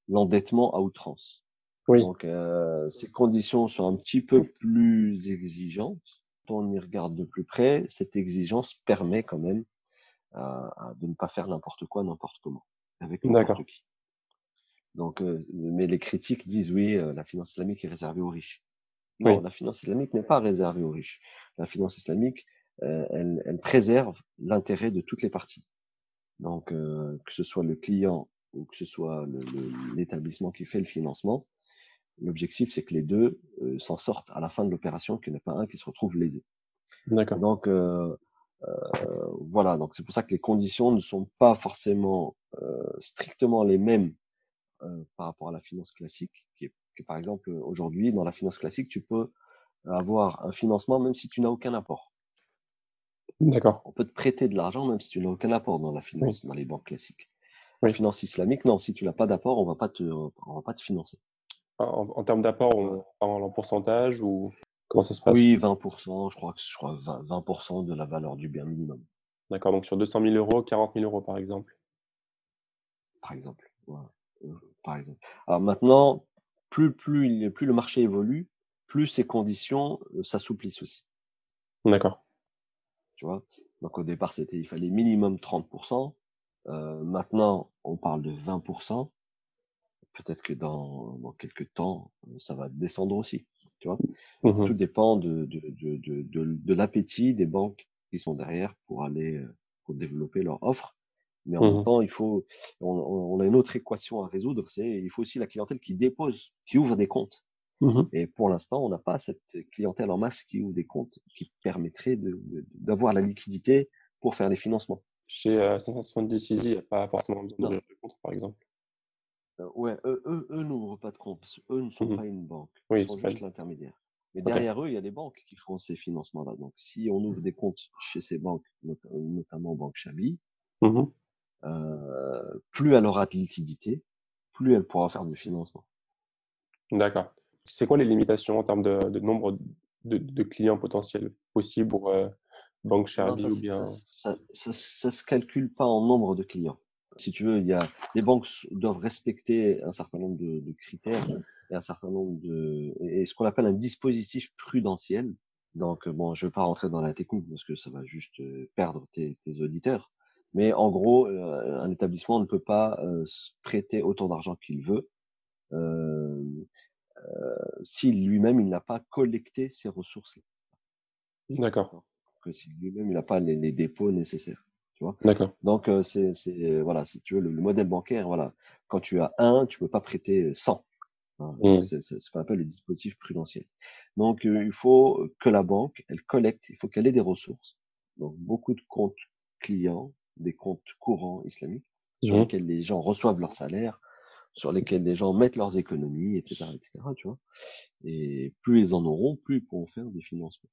l'endettement à outrance. Oui, Donc, ces conditions sont un petit peu plus exigeantes. Quand on y regarde de plus près, cette exigence permet quand même de ne pas faire n'importe quoi, n'importe comment, avec n'importe d'accord. qui. Donc, mais les critiques disent oui, la finance islamique est réservée aux riches. Non, Oui, la finance islamique n'est pas réservée aux riches. La finance islamique, elle préserve l'intérêt de toutes les parties. Donc, que ce soit le client ou que ce soit l'établissement qui fait le financement, l'objectif, c'est que les deux s'en sortent à la fin de l'opération, qu'il n'y en ait pas un qui se retrouve lésé. Et d'accord. donc, voilà, donc c'est pour ça que les conditions ne sont pas forcément strictement les mêmes par rapport à la finance classique, par exemple, aujourd'hui, dans la finance classique, tu peux avoir un financement même si tu n'as aucun apport. D'accord. On peut te prêter de l'argent même si tu n'as aucun apport dans la Oui, finance, dans les banques classiques. En oui. finance islamique, non, si tu n'as pas d'apport, on va pas te financer. En termes d'apport, Voilà. on parle en pourcentage ou comment ça se passe? Oui, 20%, je crois 20% de la valeur du bien minimum, D'accord, donc sur 200 000 euros, 40 000 euros par exemple. par exemple. Voilà. Par exemple. Alors maintenant, plus le marché évolue, plus ces conditions s'assouplissent aussi. D'accord. Tu vois. Donc au départ, il fallait minimum 30%. Maintenant, on parle de 20%. Peut-être que dans quelques temps, ça va descendre aussi. Tu vois. Tout Mhm. dépend de l'appétit des banques qui sont derrière pour développer leur offre. Mais en même Mhm. temps, on a une autre équation à résoudre, il faut aussi la clientèle qui dépose, qui ouvre des comptes. Mhm. Et pour l'instant, on n'a pas cette clientèle en masse qui ouvre des comptes, qui permettrait d'avoir la liquidité pour faire les financements. Chez 570 Easy, il n'y a pas forcément besoin Non. d'ouvrir de compte, par exemple. Ouais, eux n'ouvrent pas de compte, parce qu'eux ne sont Mhm. pas une banque, ils Oui, sont c'est pas juste l'intermédiaire. Mais OK. derrière eux, il y a des banques qui font ces financements-là. Donc, si on ouvre des comptes chez ces banques, notamment Banque Chabi, Mhm. plus elle aura de liquidité, plus elle pourra faire du financement. D'accord. C'est quoi les limitations en termes de nombre de clients potentiels possibles pour Banque Non, Charlie ou bien... ça se calcule pas en nombre de clients. Si tu veux, les banques doivent respecter un certain nombre de critères et un certain nombre et ce qu'on appelle un dispositif prudentiel. Donc, bon, je vais pas rentrer dans la technique parce que ça va juste perdre tes auditeurs. Mais en gros, un établissement ne peut pas prêter autant d'argent qu'il veut euh, si lui-même il n'a pas collecté ces ressources. D'accord, Que si lui-même il n'a pas les dépôts nécessaires. Tu vois. d'accord. Donc voilà, si tu veux le modèle bancaire, voilà, quand tu as un, tu peux pas prêter 100. Hein. Donc Hmm. c'est ce qu'on appelle le dispositif prudentiel. Donc il faut que la banque, elle collecte, il faut qu'elle ait des ressources. Donc beaucoup de comptes clients, des comptes courants islamiques sur Mhm. lesquels les gens reçoivent leur salaire, sur lesquels les gens mettent leurs économies, etc., etc., tu vois. Et plus ils en auront, plus ils pourront faire des financements,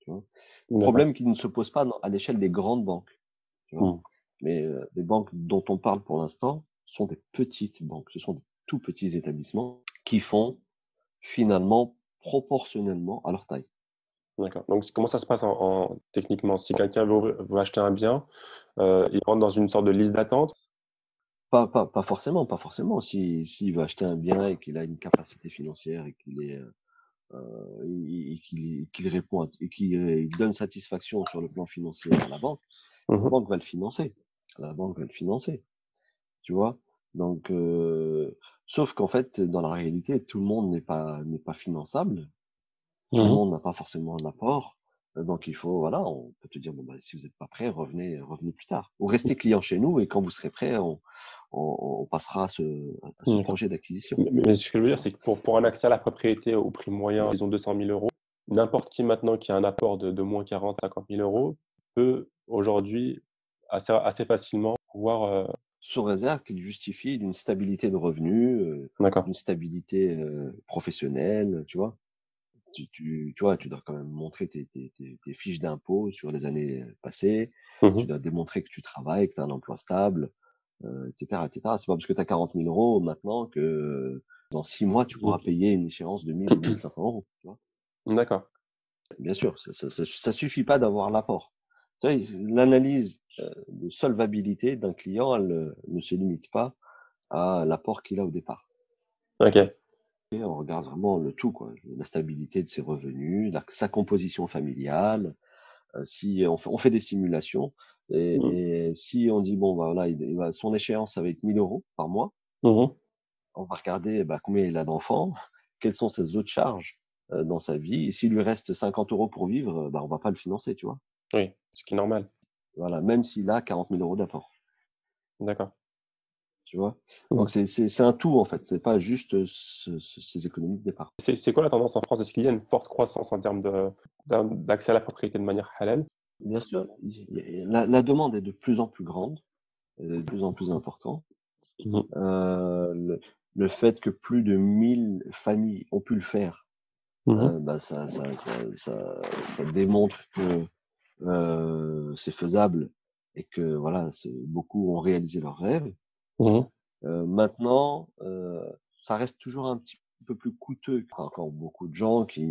tu vois. D'accord. Problème qui ne se pose pas à l'échelle des grandes banques, tu vois. Hmm. Mais les banques dont on parle pour l'instant sont des petites banques, ce sont des tout petits établissements qui font finalement proportionnellement à leur taille. D'accord. Donc, comment ça se passe techniquement? Si quelqu'un veut acheter un bien, il rentre dans une sorte de liste d'attente. Pas forcément, pas forcément. S'il veut acheter un bien et qu'il a une capacité financière et qu'il est qu'il répond et qu'il il donne satisfaction sur le plan financier à la Mhm. banque va le financer. La banque va le financer, tu vois. Donc, sauf qu'en fait, dans la réalité, tout le monde n'est pas finançable. Tout le Mhm. monde n'a pas forcément un apport. Donc il faut, voilà, on peut te dire, bon, bah, si vous n'êtes pas prêt, revenez plus tard. Ou restez client chez nous et quand vous serez prêt, on passera à ce D'accord. projet d'acquisition. Mais ce que je veux Tu dire, vois. c'est que pour un accès à la propriété au prix moyen, disons 200 000 euros, n'importe qui maintenant qui a un apport de moins 40, 50 000 euros peut aujourd'hui assez facilement pouvoir. Sous réserve qu'il justifie d'une stabilité de revenus, D'accord. d'une stabilité professionnelle, tu vois. Tu vois, tu dois quand même montrer tes fiches d'impôts sur les années passées. Tu Mhm. dois démontrer que tu travailles, que tu as un emploi stable, etc., etc. C'est pas parce que tu as 40 000 euros maintenant que dans 6 mois, tu pourras payer une échéance de 1 000 ou 1 500 euros. Tu vois. D'accord. Bien sûr, ça suffit pas d'avoir l'apport. Tu vois, l'analyse de solvabilité d'un client, elle ne se limite pas à l'apport qu'il a au départ. Ok. Et on regarde vraiment le tout, quoi. La stabilité de ses revenus, sa composition familiale. Si on fait des simulations Mhm. et si on dit bon bah voilà, son échéance ça va être 1 000 euros par mois, Mhm. on va regarder bah, combien il a d'enfants, quelles sont ses autres charges dans sa vie. Et s'il lui reste 50 euros pour vivre, bah on va pas le financer, tu vois. Oui, ce qui est normal. Voilà, même s'il a 40 000 euros d'apport, D'accord. tu vois. Mhm. Donc c'est un tout en fait. C'est pas juste ces économies de départ. C'est quoi la tendance en France? Est-ce qu'il y a une forte croissance en termes d'accès à la propriété de manière halal? Bien sûr, la demande est de plus en plus grande, elle est de plus en plus importante. Mhm. Euh, le, le fait que plus de 1 000 familles ont pu le faire, Mhm. bah ça démontre que c'est faisable et que voilà, beaucoup ont réalisé leurs rêves. Mhm. Maintenant, ça reste toujours un petit peu plus coûteux. Il y a encore beaucoup de gens qui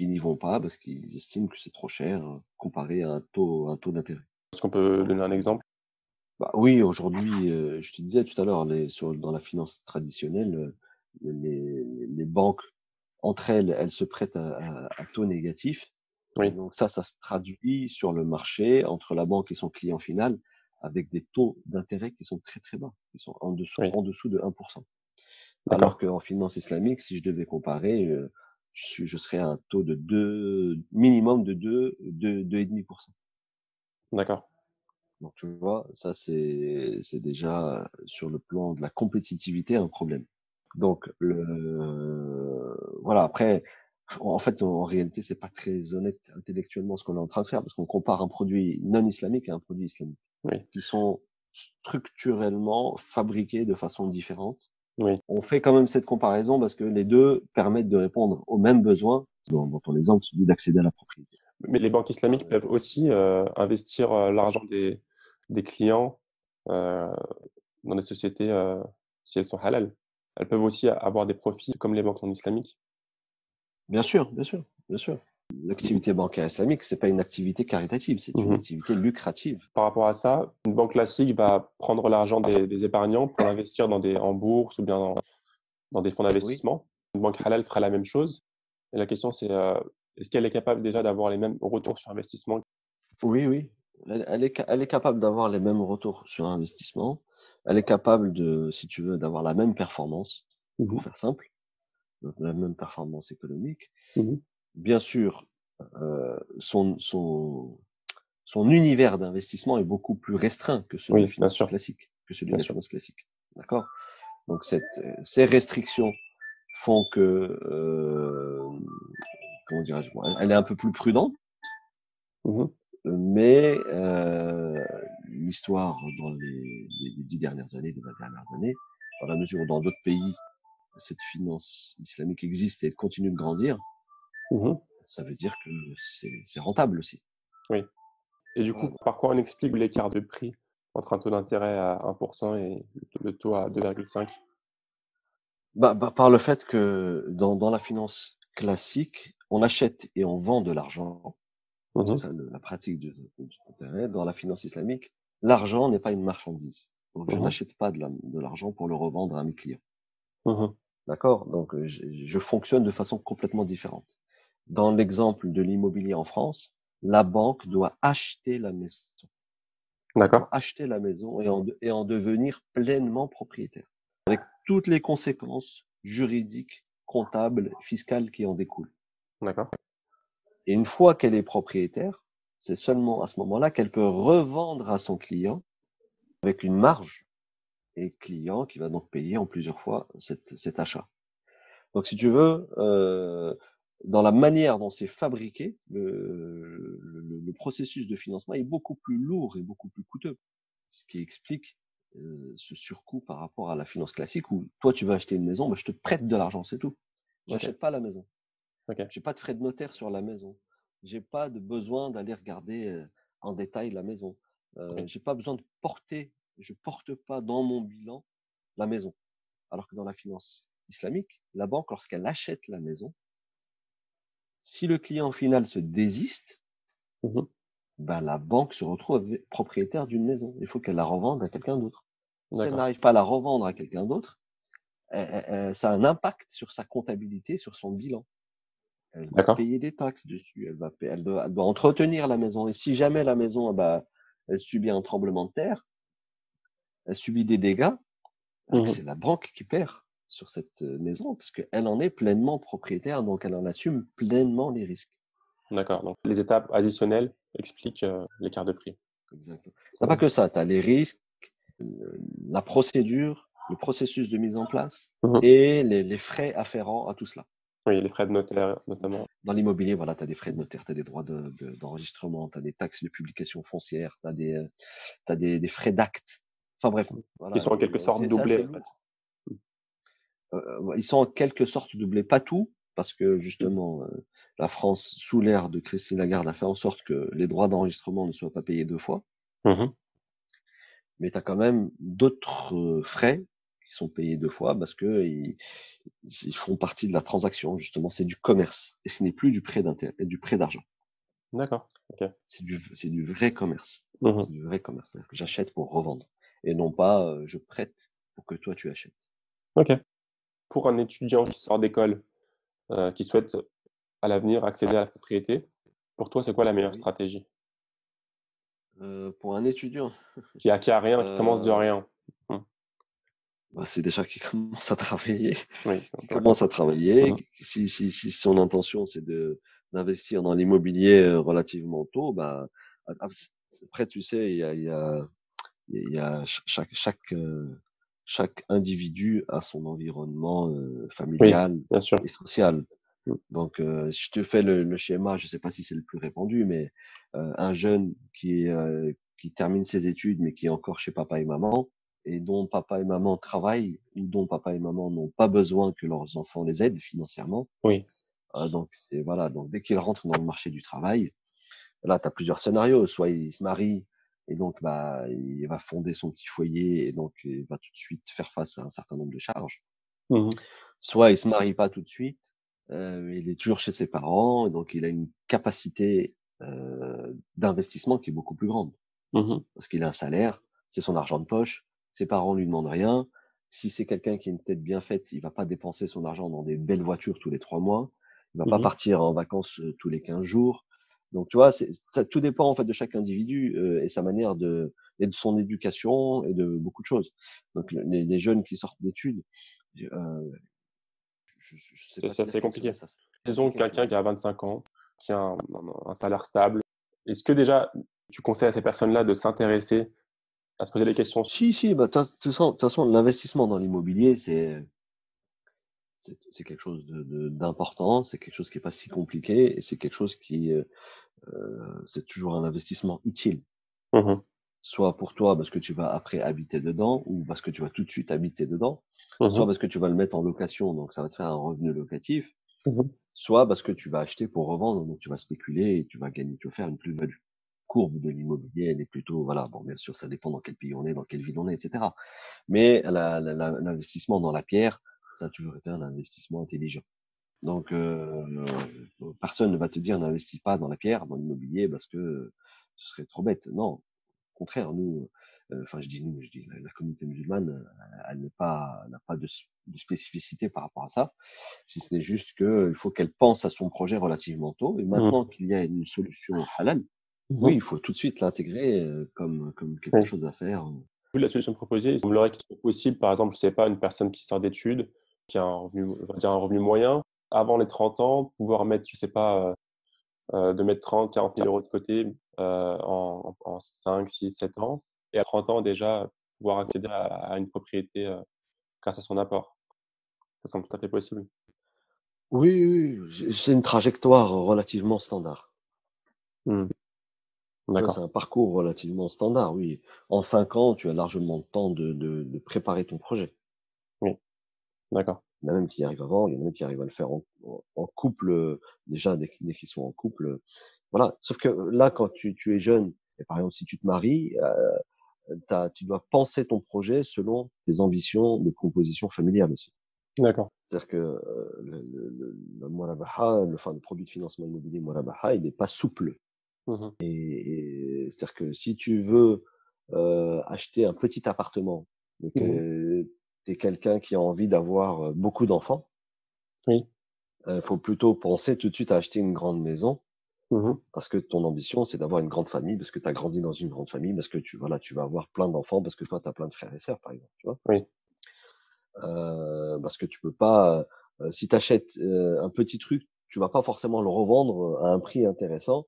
n'y vont pas parce qu'ils estiment que c'est trop cher comparé à un taux d'intérêt. Est-ce qu'on peut donner un exemple? Bah oui, aujourd'hui, je te disais tout à l'heure, dans la finance traditionnelle, les banques, entre elles, elles se prêtent à taux négatif. Et Oui. donc ça se traduit sur le marché entre la banque et son client final avec des taux d'intérêt qui sont très très bas, qui sont Oui. en dessous de 1%. Alors D'accord. qu'en finance islamique, si je devais comparer, je serais à un taux de 2, minimum de 2,5%. D'accord. Donc tu vois, ça c'est déjà sur le plan de la compétitivité un problème. Donc voilà, après en fait en réalité c'est pas très honnête intellectuellement ce qu'on est en train de faire parce qu'on compare un produit non islamique à un produit islamique Oui. qui sont structurellement fabriqués de façon différente. Oui. On fait quand même cette comparaison parce que les deux permettent de répondre aux mêmes besoins dans ton exemple celui d'accéder à la propriété. Mais les banques islamiques peuvent aussi investir l'argent des clients euh, dans des sociétés, si elles sont halal. Elles peuvent aussi avoir des profits comme les banques non islamiques. Bien sûr, bien sûr, bien sûr. L'activité bancaire islamique, c'est pas une activité caritative, c'est une Mhm. activité lucrative. Par rapport à ça, une banque classique va prendre l'argent des épargnants pour l'investir en bourse ou bien dans des fonds Oui, d'investissement. Une banque halal fera la même chose. Et la question, c'est est-ce qu'elle est capable déjà d'avoir les mêmes retours sur investissement? oui, oui. Elle est capable d'avoir les mêmes retours sur investissement. Elle est capable de, si tu veux, d'avoir la même performance, pour Mhm. faire simple, donc la même performance économique. Mhm. Bien sûr, son univers d'investissement est beaucoup plus restreint que ceux de la Oui, bien finance sûr, classique, que celui bien de la sûr. finance classique. D'accord? Donc ces restrictions font que, comment dirais-je, bon, elle est un peu plus prudente, Mhm. mais l'histoire dans les 10 dernières années, les 20 dernières années, dans la mesure où dans d'autres pays, cette finance islamique existe et continue de grandir, Mhm. ça veut dire que c'est rentable aussi. Oui. Et du coup, Voilà. par quoi on explique l'écart de prix entre un taux d'intérêt à 1% et le taux à 2,5? Par le fait que dans la finance classique, on achète et on vend de l'argent. C'est Mhm. ça la pratique du intérêt. Dans la finance islamique, l'argent n'est pas une marchandise. Donc je Mhm. n'achète pas de l'argent pour le revendre à mes clients. Mhm. D'accord? Donc je fonctionne de façon complètement différente. Dans l'exemple de l'immobilier en France, la banque doit acheter la maison. Elle doit D'accord, acheter la maison et en devenir pleinement propriétaire, avec toutes les conséquences juridiques, comptables, fiscales qui en découlent. d'accord. Et une fois qu'elle est propriétaire, c'est seulement à ce moment-là qu'elle peut revendre à son client avec une marge et client qui va donc payer en plusieurs fois cet achat. Donc, si tu veux, dans la manière dont c'est fabriqué, le processus de financement est beaucoup plus lourd et beaucoup plus coûteux, ce qui explique ce surcoût par rapport à la finance classique où toi, tu vas acheter une maison, bah, je te prête de l'argent, c'est tout. Ok, J'achète pas la maison. ok, J'ai pas de frais de notaire sur la maison. J'ai pas de besoin d'aller regarder en détail la maison. oui. J'ai pas besoin de porter, je porte pas dans mon bilan la maison. Alors que dans la finance islamique, la banque, lorsqu'elle achète la maison, si le client final se désiste, Mhm. ben la banque se retrouve propriétaire d'une maison. Il faut qu'elle la revende à quelqu'un d'autre. Si elle D'accord, n'arrive pas à la revendre à quelqu'un d'autre, ça a un impact sur sa comptabilité, sur son bilan. Elle va d'accord. payer des taxes dessus, elle doit entretenir la maison. Et si jamais la maison, bah, elle subit un tremblement de terre, elle subit des dégâts, Mhm. c'est la banque qui perd sur cette maison, parce qu'elle en est pleinement propriétaire, donc elle en assume pleinement les risques. D'accord. Donc, les étapes additionnelles expliquent l'écart de prix. Exactement. T'as Très pas bien. que ça, tu as les risques, la procédure, le processus de mise en place Mhm. et les frais afférents à tout cela. Oui, les frais de notaire notamment. Dans l'immobilier, voilà, tu as des frais de notaire, tu as des droits d'enregistrement, tu as des taxes de publication foncière, tu as des frais d'acte. Enfin bref, Qui voilà, sont en quelque sorte c'est doublés assez en fait. lourd. Ils sont en quelque sorte doublés, pas tout, parce que Mhm. justement, la France, sous l'ère de Christine Lagarde, a fait en sorte que les droits d'enregistrement ne soient pas payés deux fois, Mhm. mais tu as quand même d'autres frais qui sont payés deux fois parce que ils font partie de la transaction, justement, c'est du commerce, et ce n'est plus du prêt d'intérêt, du prêt d'argent. D'accord. Ok. C'est du vrai commerce. Mhm. C'est du vrai commerce. C'est-à-dire que j'achète pour revendre. Et non pas, je prête pour que toi tu achètes. Ok. Pour un étudiant qui sort d'école, qui souhaite à l'avenir accéder à la propriété, pour toi, c'est quoi la meilleure Oui. stratégie? Pour un étudion, Qui acquiert rien, qui commence de euh, rien. Mmh. c'est déjà qu'il commence à travailler. Oui, Il donc on commence à travailler. mmh Si son intention c'est d'investir dans l'immobilier relativement tôt, bah, après tu sais, il y a chaque individu a son environnement Oui, familial bien sûr. et social. Mmh. Donc, si je te fais le schéma, je sais pas si c'est le plus répandu, mais un jeune qui termine ses études, mais qui est encore chez papa et maman, et dont papa et maman travaillent, ou dont papa et maman n'ont pas besoin que leurs enfants les aident financièrement. Oui. Donc, c'est voilà. Donc, dès qu'ils rentrent dans le marché du travail, là, tu as plusieurs scénarios. Soit il se marie et donc bah il va fonder son petit foyer et donc il va tout de suite faire face à un certain nombre de charges. Mmh. Soit il se marie pas tout de suite, il est toujours chez ses parents et donc il a une capacité d'investissement qui est beaucoup plus grande Mmh. parce qu'il a un salaire, c'est son argent de poche, ses parents lui demandent rien. Si c'est quelqu'un qui a une tête bien faite, il va pas dépenser son argent dans des belles voitures tous les 3 mois. Il va pas Mmh. partir en vacances tous les 15 jours. Donc, tu vois, ça tout dépend en fait de chaque individu et sa manière et de son éducation et de beaucoup de choses. Donc, les jeunes qui sortent d'études, euh, je sais pas C'est te dire assez quel serait compliqué. ça. C'est Disons compliqué, tu quelqu'un vois. qui a 25 ans, qui a un salaire stable. Est-ce que déjà tu conseilles à ces personnes-là de s'intéresser, à se poser des questions? Si, bah, de toute façon, l'investissement dans l'immobilier, c'est quelque chose d'important, c'est quelque chose qui est pas si compliqué et c'est quelque chose c'est toujours un investissement utile. Mhm, Soit pour toi parce que tu vas après habiter dedans ou parce que tu vas tout de suite habiter dedans, soit mhm, parce que tu vas le mettre en location, donc ça va te faire un revenu locatif, mhm. soit parce que tu vas acheter pour revendre, donc tu vas spéculer et tu vas gagner, tu vas faire une plus-value. Courbe de l'immobilier, elle est plutôt, voilà, bon, bien sûr, ça dépend dans quel pays on est, dans quelle ville on est, etc. Mais l'investissement dans la pierre, ça a toujours été un investissement intelligent. Donc, personne ne va te dire n'investis pas dans la pierre, dans l'immobilier, parce que ce serait trop bête. Non, au contraire, nous, enfin, je dis nous, je dis la communauté musulmane, elle n'a pas de spécificité par rapport à ça, si ce n'est juste qu'il faut qu'elle pense à son projet relativement tôt. Et maintenant Mhm, qu'il y a une solution halal, oui, mhm. il faut tout de suite l'intégrer comme quelque Oui. chose à faire. Vu la solution proposée, il semblerait qu'il soit possible, par exemple, je sais pas, une personne qui sort d'études, qui a un revenu, on va dire un revenu moyen, avant les 30 ans, pouvoir mettre, je sais pas, de mettre 30, 40 000 euros de côté en 5, 6, 7 ans, et à 30 ans déjà pouvoir accéder à une propriété grâce à son apport. Ça semble tout à fait possible. Oui, c'est une trajectoire relativement standard. Hmm, Tu vois, c'est d'accord. un parcours relativement standard, oui. En 5 ans, tu as largement le temps de préparer ton projet. Oui, d'accord. Il y en a même qui y arrivent avant, il y en a même qui arrivent à le faire en couple, déjà, dès qu'ils sont en couple. Voilà. Sauf que là, quand tu es jeune, et par exemple, si tu te maries, tu dois penser ton projet selon tes ambitions de composition familiale aussi. D'accord. C'est-à-dire que le Murabaha, enfin, le produit de financement immobilier Murabaha, il n'est pas souple. Mhm, Et c'est-à-dire que si tu veux acheter un petit appartement, mais mhm. que tu es quelqu'un qui a envie d'avoir beaucoup d'enfants, Oui. il faut plutôt penser tout de suite à acheter une grande maison Mhm, parce que ton ambition, c'est d'avoir une grande famille, parce que tu as grandi dans une grande famille, parce que tu vas avoir plein d'enfants, parce que toi, tu as plein de frères et sœurs, par exemple, tu vois. oui. Parce que tu peux pas, si tu achètes un petit truc, tu vas pas forcément le revendre à un prix intéressant,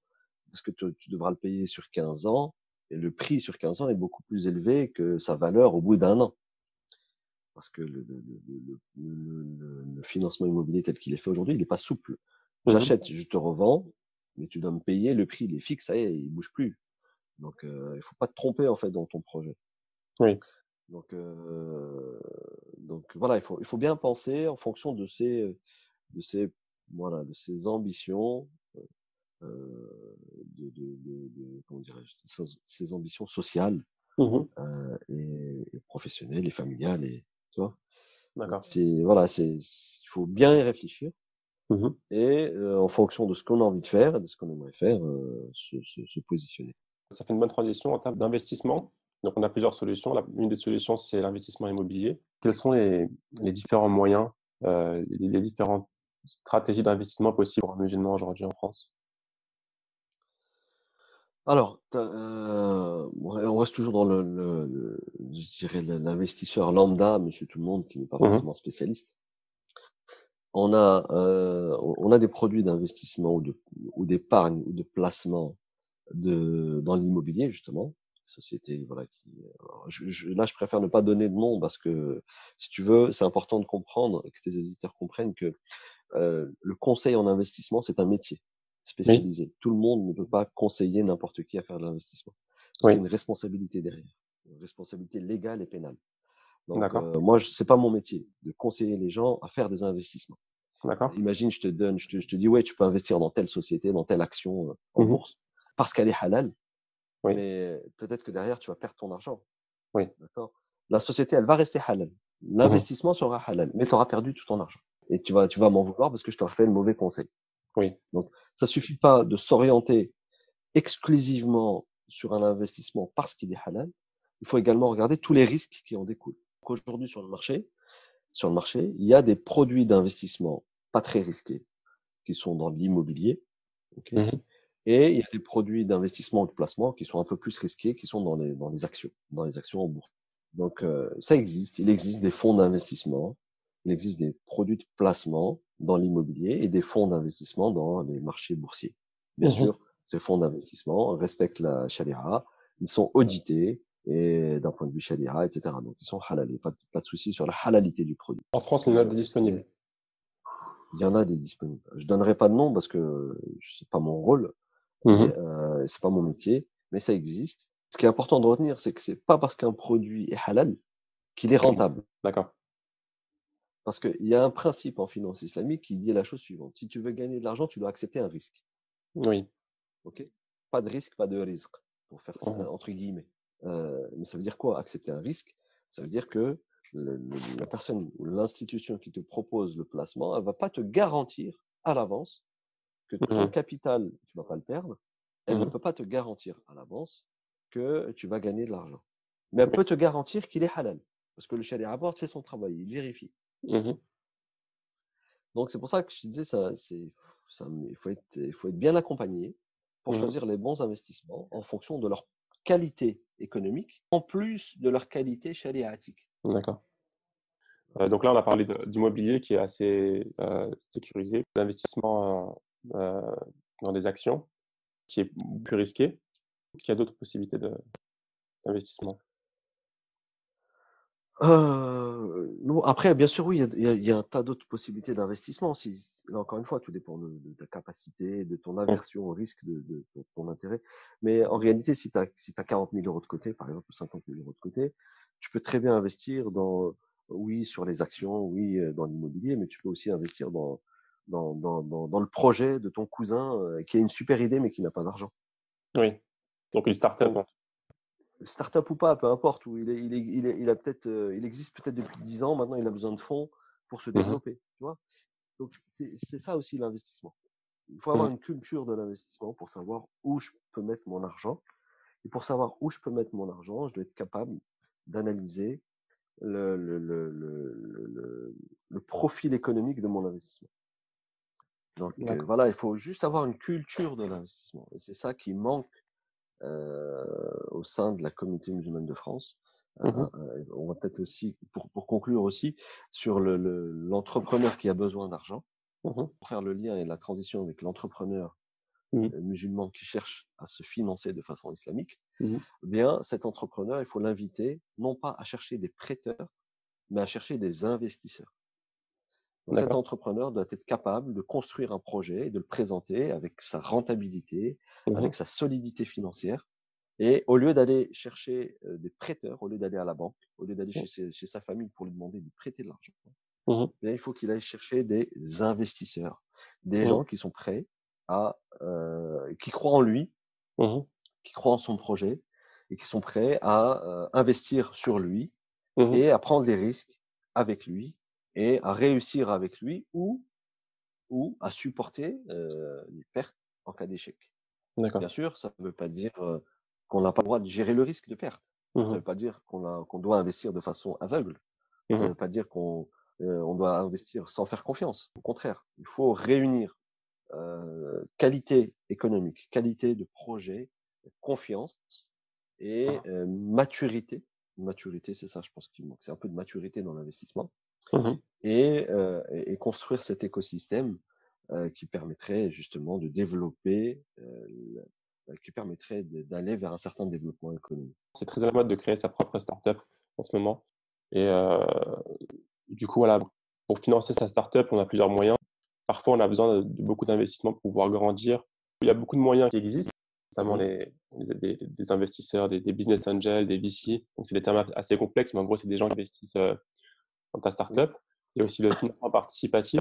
parce que tu devras le payer sur 15 ans, et le prix sur 15 ans est beaucoup plus élevé que sa valeur au bout d'un an. Parce que le financement immobilier tel qu'il est fait aujourd'hui, il n'est pas souple. Mhm, J'achète, je te revends, mais tu dois me payer, le prix il est fixe, ça y est, il bouge plus. Donc il faut pas te tromper en fait dans ton projet. oui. Donc, voilà, il faut bien penser en fonction de ses, voilà, de ses ambitions, comment dirais-je, ses ambitions sociales Mhm, et professionnelles et familiales et tu vois. Donc d'accord. il faut bien y réfléchir Mhm. et en fonction de ce qu'on a envie de faire et de ce qu'on aimerait faire, se positionner. Ça fait une bonne transition en termes d'investissement. Donc, on a plusieurs solutions. Une des solutions, c'est l'investissement immobilier. Quels sont les différents moyens, les différentes stratégies d'investissement possibles pour un musulman aujourd'hui en France? Alors, on reste toujours dans je dirais l'investisseur lambda, monsieur tout le monde, qui n'est pas Mhm, forcément spécialiste. On a des produits d'investissement ou d'épargne ou de placement dans l'immobilier, justement. Société, voilà, là, je préfère ne pas donner de nom parce que, si tu veux, c'est important de comprendre, que tes auditeurs comprennent que le conseil en investissement, c'est un métier oui, spécialisé. Tout le monde ne peut pas conseiller n'importe qui à faire de l'investissement parce qu'il y oui, a une responsabilité derrière, une responsabilité légale et pénale. Donc, d'accord, moi, c'est pas mon métier de conseiller les gens à faire des investissements. d'accord. Imagine, je te dis, ouais, tu peux investir dans telle société, dans telle action en Mhm, bourse, parce qu'elle est halal, oui, mais peut-être que derrière, tu vas perdre ton argent. oui, D'accord? La société, elle va rester halal. mhm, L'investissement sera halal, mais tu auras perdu tout ton argent. Et tu vas m'en vouloir parce que je t'aurais fait le mauvais conseil. oui, Donc, ça suffit pas de s'orienter exclusivement sur un investissement parce qu'il est halal. Il faut également regarder tous les risques qui en découlent. Aujourd'hui, sur le marché, il y a des produits d'investissement pas très risqués qui sont dans l'immobilier, ok, mhm, Et il y a des produits d'investissement ou de placement qui sont un peu plus risqués, qui sont dans les actions en bourse. Donc, ça existe. Il existe des fonds d'investissement, il existe des produits de placement dans l'immobilier et des fonds d'investissement dans les marchés boursiers. Bien Mhm. sûr, ces fonds d'investissement respectent la charia, ils sont audités et d'un point de vue charia, etc. Donc, ils sont halalés. Pas de souci sur la halalité du produit. En Parce France, il y en a que des disponibles. il y en a des disponibles. Je donnerai pas de nom parce que c'est pas mon rôle et Mhm. c'est pas mon métier, mais ça existe. Ce qui est important de retenir, c'est que c'est pas parce qu'un produit est halal qu'il est rentable. D'accord. Parce qu'il y a un principe en finance islamique qui dit la chose suivante. Si tu veux gagner de l'argent, tu dois accepter un risque. Oui. Ok? Pas de risque, pas de risque, pour faire ça, Mhm. entre guillemets. Mais ça veut dire quoi, accepter un risque? Ça veut dire que la personne ou l'institution qui te propose le placement, elle va pas te garantir à l'avance que ton Mhm. capital, tu vas pas le perdre. Elle ne Mhm. peut pas te garantir à l'avance que tu vas gagner de l'argent. Mais elle Oui. peut te garantir qu'il est halal. Parce que le sharia board fait son travail, il vérifie. Mhm. Donc c'est pour ça que je disais, il faut être bien accompagné pour Mhm. choisir les bons investissements en fonction de leur qualité économique, en plus de leur qualité chariatique. D'accord. Donc là, on a parlé d'immobilier qui est assez sécurisé, l'investissement dans des actions qui est plus risqué. Est-ce qu'il y a d'autres possibilités d'investissement? Non, après, bien sûr, oui, il y a un tas d'autres possibilités d'investissement. Là, encore une fois, tout dépend de ta capacité, de ton Mhm. aversion au risque, de ton intérêt. Mais en réalité, si t'as 40 000 euros de côté, par exemple, ou 50 000 euros de côté, tu peux très bien investir oui, sur les actions, oui, dans l'immobilier, mais tu peux aussi investir dans le projet de ton cousin qui a une super idée, mais qui n'a pas d'argent. Oui. Donc une start-up. Start-up ou pas, peu importe, où il existe peut-être depuis 10 ans, maintenant il a besoin de fonds pour se Mhm. développer, tu vois. Donc c'est ça aussi l'investissement. Il faut avoir Mhm. une culture de l'investissement pour savoir où je peux mettre mon argent. Et pour savoir où je peux mettre mon argent, je dois être capable d'analyser le profil économique de mon investissement. Donc D'accord. voilà, il faut juste avoir une culture de l'investissement. Et c'est ça qui manque au sein de la communauté musulmane de France. Mhm. On va peut-être aussi, pour conclure aussi, sur l'entrepreneur qui a besoin d'argent, Mhm. pour faire le lien et la transition avec l'entrepreneur Mhm. musulman qui cherche à se financer de façon islamique, Mhm. eh bien, cet entrepreneur, il faut l'inviter non pas à chercher des prêteurs, mais à chercher des investisseurs. Donc cet D'accord. entrepreneur doit être capable de construire un projet et de le présenter avec sa rentabilité, Mhm. avec sa solidité financière. Et au lieu d'aller chercher des prêteurs, au lieu d'aller à la banque, au lieu d'aller chez sa famille pour lui demander de lui prêter de l'argent, Mhm. eh bien, il faut qu'il aille chercher des investisseurs, des Mhm. gens qui sont prêts qui croient en lui, Mhm. qui croient en son projet et qui sont prêts à investir sur lui Mhm. et à prendre les risques avec lui et à réussir avec lui ou à supporter les pertes en cas d'échec. Bien D'accord. sûr, ça ne veut pas dire qu'on n'a pas le droit de gérer le risque de perte. Ça ne Mhm. veut pas dire qu'on doit investir de façon aveugle. Ça ne Mhm. veut pas dire qu'on doit investir sans faire confiance. Au contraire, il faut réunir qualité économique, qualité de projet, confiance et maturité. Maturité, c'est ça, je pense qu'il manque. C'est un peu de maturité dans l'investissement Mhm. et construire cet écosystème qui permettrait justement de développer, qui permettrait d'aller vers un certain développement économique. C'est très à la mode de créer sa propre start-up en ce moment. Et du coup, voilà, pour financer sa start-up, on a plusieurs moyens. Parfois, on a besoin de beaucoup d'investissements pour pouvoir grandir. Il y a beaucoup de moyens qui existent, notamment Mhm. des investisseurs, des business angels, des VC. Donc, c'est des termes assez complexes, mais en gros, c'est des gens qui investissent dans ta Oui. start-up. Il y a aussi le financement participatif,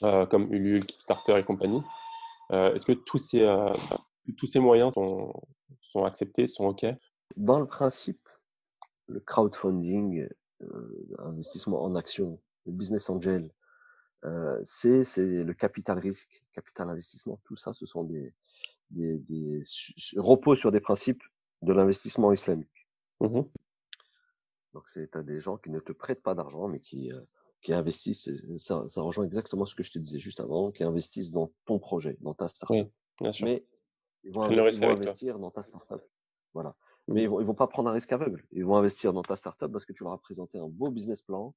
comme Ulule, Kickstarter et compagnie. Est-ce que tous ces moyens sont acceptés, sont OK? Dans le principe, le crowdfunding, investissement en action, le business angel, c'est le capital risque, capital investissement. Tout ça, ce sont repos sur des principes de l'investissement islamique. Mhm. Donc, t'as des gens qui ne te prêtent pas d'argent, mais qui investissent. Ça rejoint exactement ce que je te disais juste avant, qui investissent dans ton projet, dans ta Oui. startup. Bien sûr. mais Prennent le ils risque vont avec toi. investir dans ta startup. Voilà. Mais Mmh. ils vont pas prendre un risque aveugle. Ils vont investir dans ta startup parce que tu leur as présenté un beau business plan,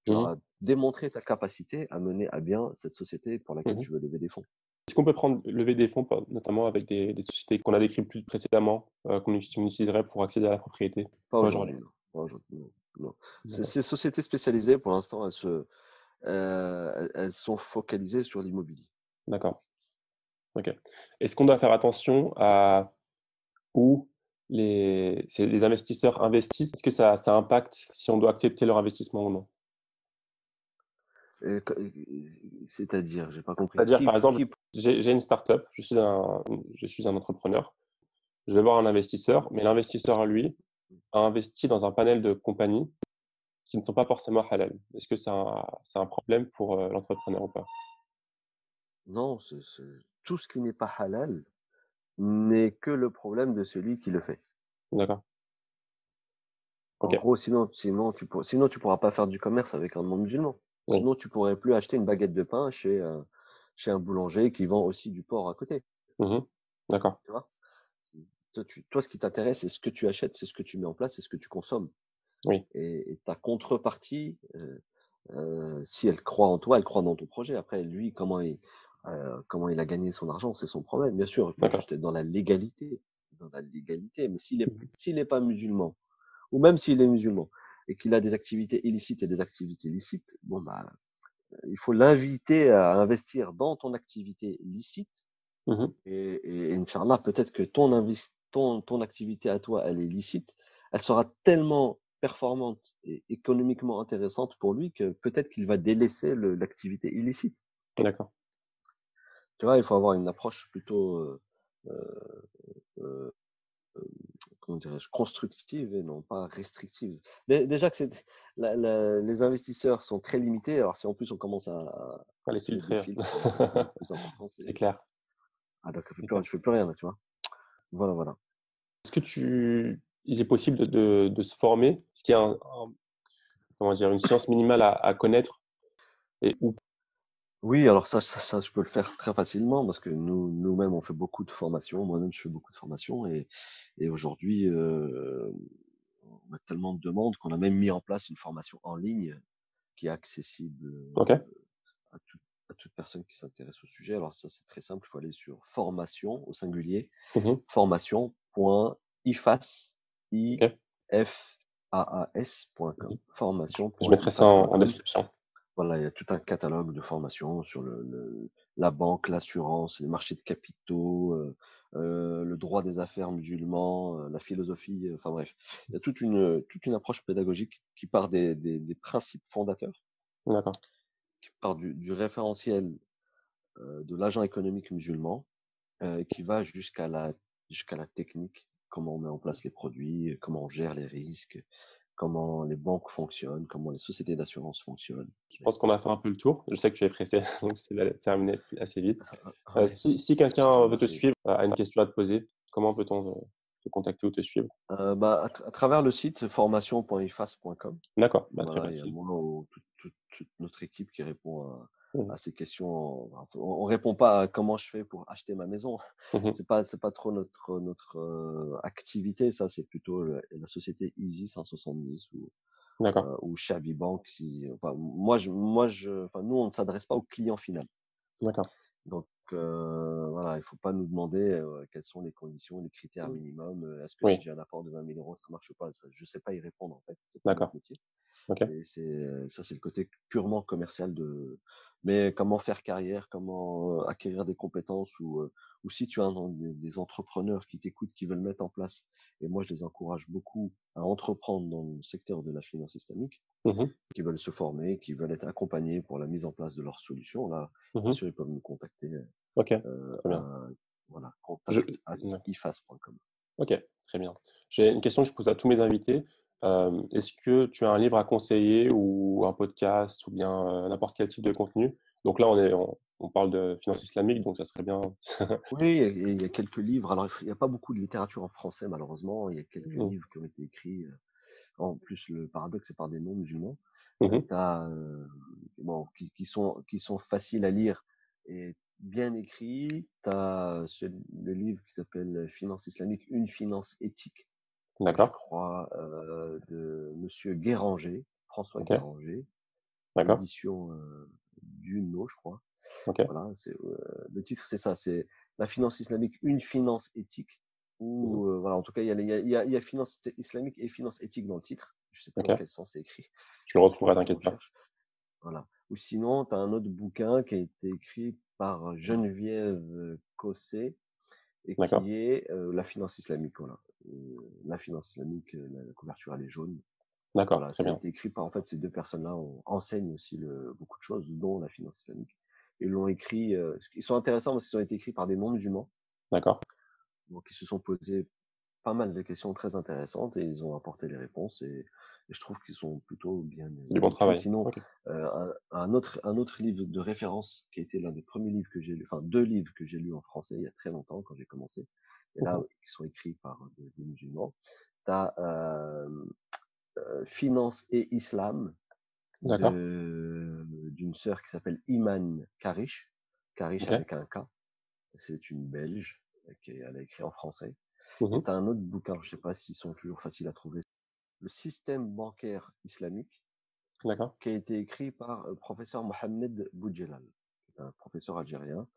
tu leur Mmh. as démontré ta capacité à mener à bien cette société pour laquelle Mmh. tu veux lever des fonds. Est-ce qu'on peut lever des fonds, notamment avec des sociétés qu'on a décrites plus précédemment, qu'on utiliserait pour accéder à la propriété? Pas Pas aujourd'hui. aujourd'hui, non. Pas aujourd'hui, non. Non. D'accord. Ces sociétés spécialisées, pour l'instant, elles sont focalisées sur l'immobilier. D'accord. OK. Est-ce qu'on doit faire attention à où les investisseurs investissent? Est-ce que ça impacte si on doit accepter leur investissement ou non? C'est-à-dire, j'ai pas compris. C'est-à-dire, par exemple, Qui... j'ai une start-up, je suis un entrepreneur, je vais voir un investisseur, mais l'investisseur, lui, a investi dans un panel de compagnies qui ne sont pas forcément halal. Est-ce que c'est un problème pour l'entrepreneur ou pas? Non, tout ce qui n'est pas halal n'est que le problème de celui qui le fait. D'accord. En OK. gros, sinon tu pourras pas faire du commerce avec un monde musulman. Oui. Sinon, tu pourrais plus acheter une baguette de pain chez un boulanger qui vend aussi du porc à côté. Mmh. D'accord. Tu vois? Toi, ce qui t'intéresse, c'est ce que tu achètes, c'est ce que tu mets en place, c'est ce que tu consommes. Oui. Et ta contrepartie, si elle croit en toi, elle croit dans ton projet. Après, lui, comment il a gagné son argent, c'est son problème. Bien sûr, il faut D'accord. juste être dans la légalité, Mais Mmh. s'il est pas musulman, ou même s'il est musulman et qu'il a des activités illicites et des activités licites, bon bah, il faut l'inviter à investir dans ton activité licite Mmh. et Inch'Allah, peut-être que ton activité à toi, elle est licite, elle sera tellement performante et économiquement intéressante pour lui que peut-être qu'il va délaisser l'activité illicite. D'accord. Tu vois, il faut avoir une approche plutôt, euh, euh, comment dirais-je, constructive et non pas restrictive. Déjà que les investisseurs sont très limités, alors si en plus on commence à Fallait se mettre des filtrer. filtres encore plus importants, C'est clair, ah donc c'est clair. je fais plus rien là, tu vois. Voilà, voilà. Est-ce que il est possible de se former? Est-ce qu'il y a comment dire, une science minimale à connaître et où? Oui, alors ça, je peux le faire très facilement parce que nous-mêmes, on fait beaucoup de formations. Moi-même, je fais beaucoup de formations et aujourd'hui, on a tellement de demandes qu'on a même mis en place une formation en ligne qui est accessible OK. à, tout- à toute personne qui s'intéresse au sujet. Alors ça, c'est très simple. Il faut aller sur formation au singulier, Mmh. formation.ifas, OK. ifaas.com, Mmh. Je mettrai ça en formation.ifas.com. description. Voilà, il y a tout un catalogue de formations sur la banque, l'assurance, les marchés de capitaux, le droit des affaires musulmans, la philosophie, enfin bref. Il y a toute une approche pédagogique qui part des principes fondateurs, D'accord. qui part du référentiel de l'agent économique musulman, qui va jusqu'à la technique, comment on met en place les produits, comment on gère les risques, comment les banques fonctionnent, comment les sociétés d'assurance fonctionnent. Je pense qu'on a fait un peu le tour. Je sais que tu es pressé, donc c'est d'aller terminer assez vite. Ouais, Si je te quelqu'un veut te remercie. suivre, a une question à te poser, comment peut-on te contacter ou te suivre? Bah, à travers le site formation.ifas.com. D'accord, bah, très Voilà, il y a facile. moi ou toute notre équipe qui répond Mmh. à ces questions. On répond pas à comment je fais pour acheter ma maison. Mmh. C'est pas trop notre activité. Ça, c'est plutôt la société Easy 170 D'accord, ou Shabi Bank. Enfin, enfin, nous, on ne s'adresse pas au client final. d'accord. Donc voilà, il faut pas nous demander quelles sont les conditions, les critères Mmh. minimums. Est-ce que si Oui, j'ai un apport de 20 000 euros, ça marche pas? Ça, je sais pas y répondre en fait. C'est pas notre d'accord. métier. OK. Et ça, c'est le côté purement commercial mais comment faire carrière, comment acquérir des compétences ou si tu as des entrepreneurs qui t'écoutent, qui veulent mettre en place. Et moi, je les encourage beaucoup à entreprendre dans le secteur de la finance islamique, Mmh. qui veulent se former, qui veulent être accompagnés pour la mise en place de leurs solutions. Là, bien Mmh. sûr, ils peuvent nous contacter OK, très bien. à, voilà, Je D'accord. contact@ifas.com. OK, très bien. J'ai une question que je pose à tous mes invités. Est-ce que tu as un livre à conseiller ou un podcast ou bien, n'importe quel type de contenu? Donc là, on parle de finance islamique, donc ça serait bien. Oui, il y a quelques livres. Alors, il n'y a pas beaucoup de littérature en français, malheureusement. Il y a quelques Mmh. livres qui ont été écrits. En plus, le paradoxe, c'est par des non-musulmans. Mmh. Bon, qui sont faciles à lire et bien écrit. Tu as le livre qui s'appelle Finance islamique, une finance éthique, je D'accord. crois, de Monsieur Guéranger, François Ok. Guéranger, D'accord. édition Duno, je crois. Ok. Voilà, le titre, c'est ça, c'est la finance islamique, une finance éthique. Mhm. Ou voilà, en tout cas, il y a finance islamique et finance éthique dans le titre. Je sais pas dans Ok. quel sens c'est écrit. Je le Je retrouverai, faudrait que je t'inquiète pas. recherche. Voilà. Ou sinon, tu as un autre bouquin qui a été écrit par Geneviève Cosset et D'accord. qui est La finance islamique. Voilà. La finance islamique, la couverture elle est jaune. D'accord. Voilà, Très ça a bien. été écrit par, en fait, ces deux personnes-là enseignent aussi beaucoup de choses, dont la finance islamique. Ils l'ont écrit, ils sont intéressants parce qu'ils ont été écrits par des non-musulmans, D'accord. donc ils se sont posés pas mal de questions très intéressantes et ils ont apporté les réponses et je trouve qu'ils sont plutôt C'est du bien bon écrits. travail. Sinon, Ok. un autre livre de référence qui a été l'un des premiers livres que j'ai lu, enfin 2 livres que j'ai lus en français il y a très longtemps quand j'ai commencé, et là, Mhm. qui sont écrits par des musulmans. Tu as Finance et Islam D'accord. d'une sœur qui s'appelle Iman Karish, Karish Ok. avec un K. C'est une Belge, elle a écrit en français. Et Mhm. tu as un autre bouquin, je sais pas s'ils sont toujours faciles à trouver, Le système bancaire islamique, D'accord. qui a été écrit par professeur Mohamed Boudjelal, qui est un professeur algérien,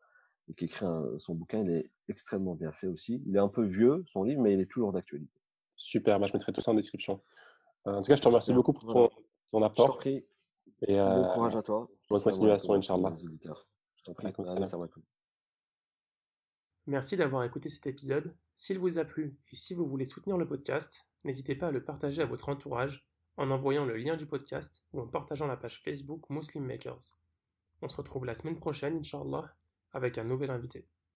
et qui écrit son bouquin, il est extrêmement bien fait aussi. Il est un peu vieux, son livre, mais il est toujours d'actualité. Super. Bah, je mettrai tout ça en description. En tout cas, je te remercie Super, beaucoup pour voilà. ton Je t'en apport prie, et bon courage à toi. bonne Salam continuation, alaikum à tous Inch'Allah. les auditeurs. Je t'en prie, Alaykoum allez, salam. salam alaikum. Merci d'avoir écouté cet épisode. S'il vous a plu et si vous voulez soutenir le podcast, n'hésitez pas à le partager à votre entourage en envoyant le lien du podcast ou en partageant la page Facebook Muslim Makers. On se retrouve la semaine prochaine, Inch'Allah, avec un nouvel invité.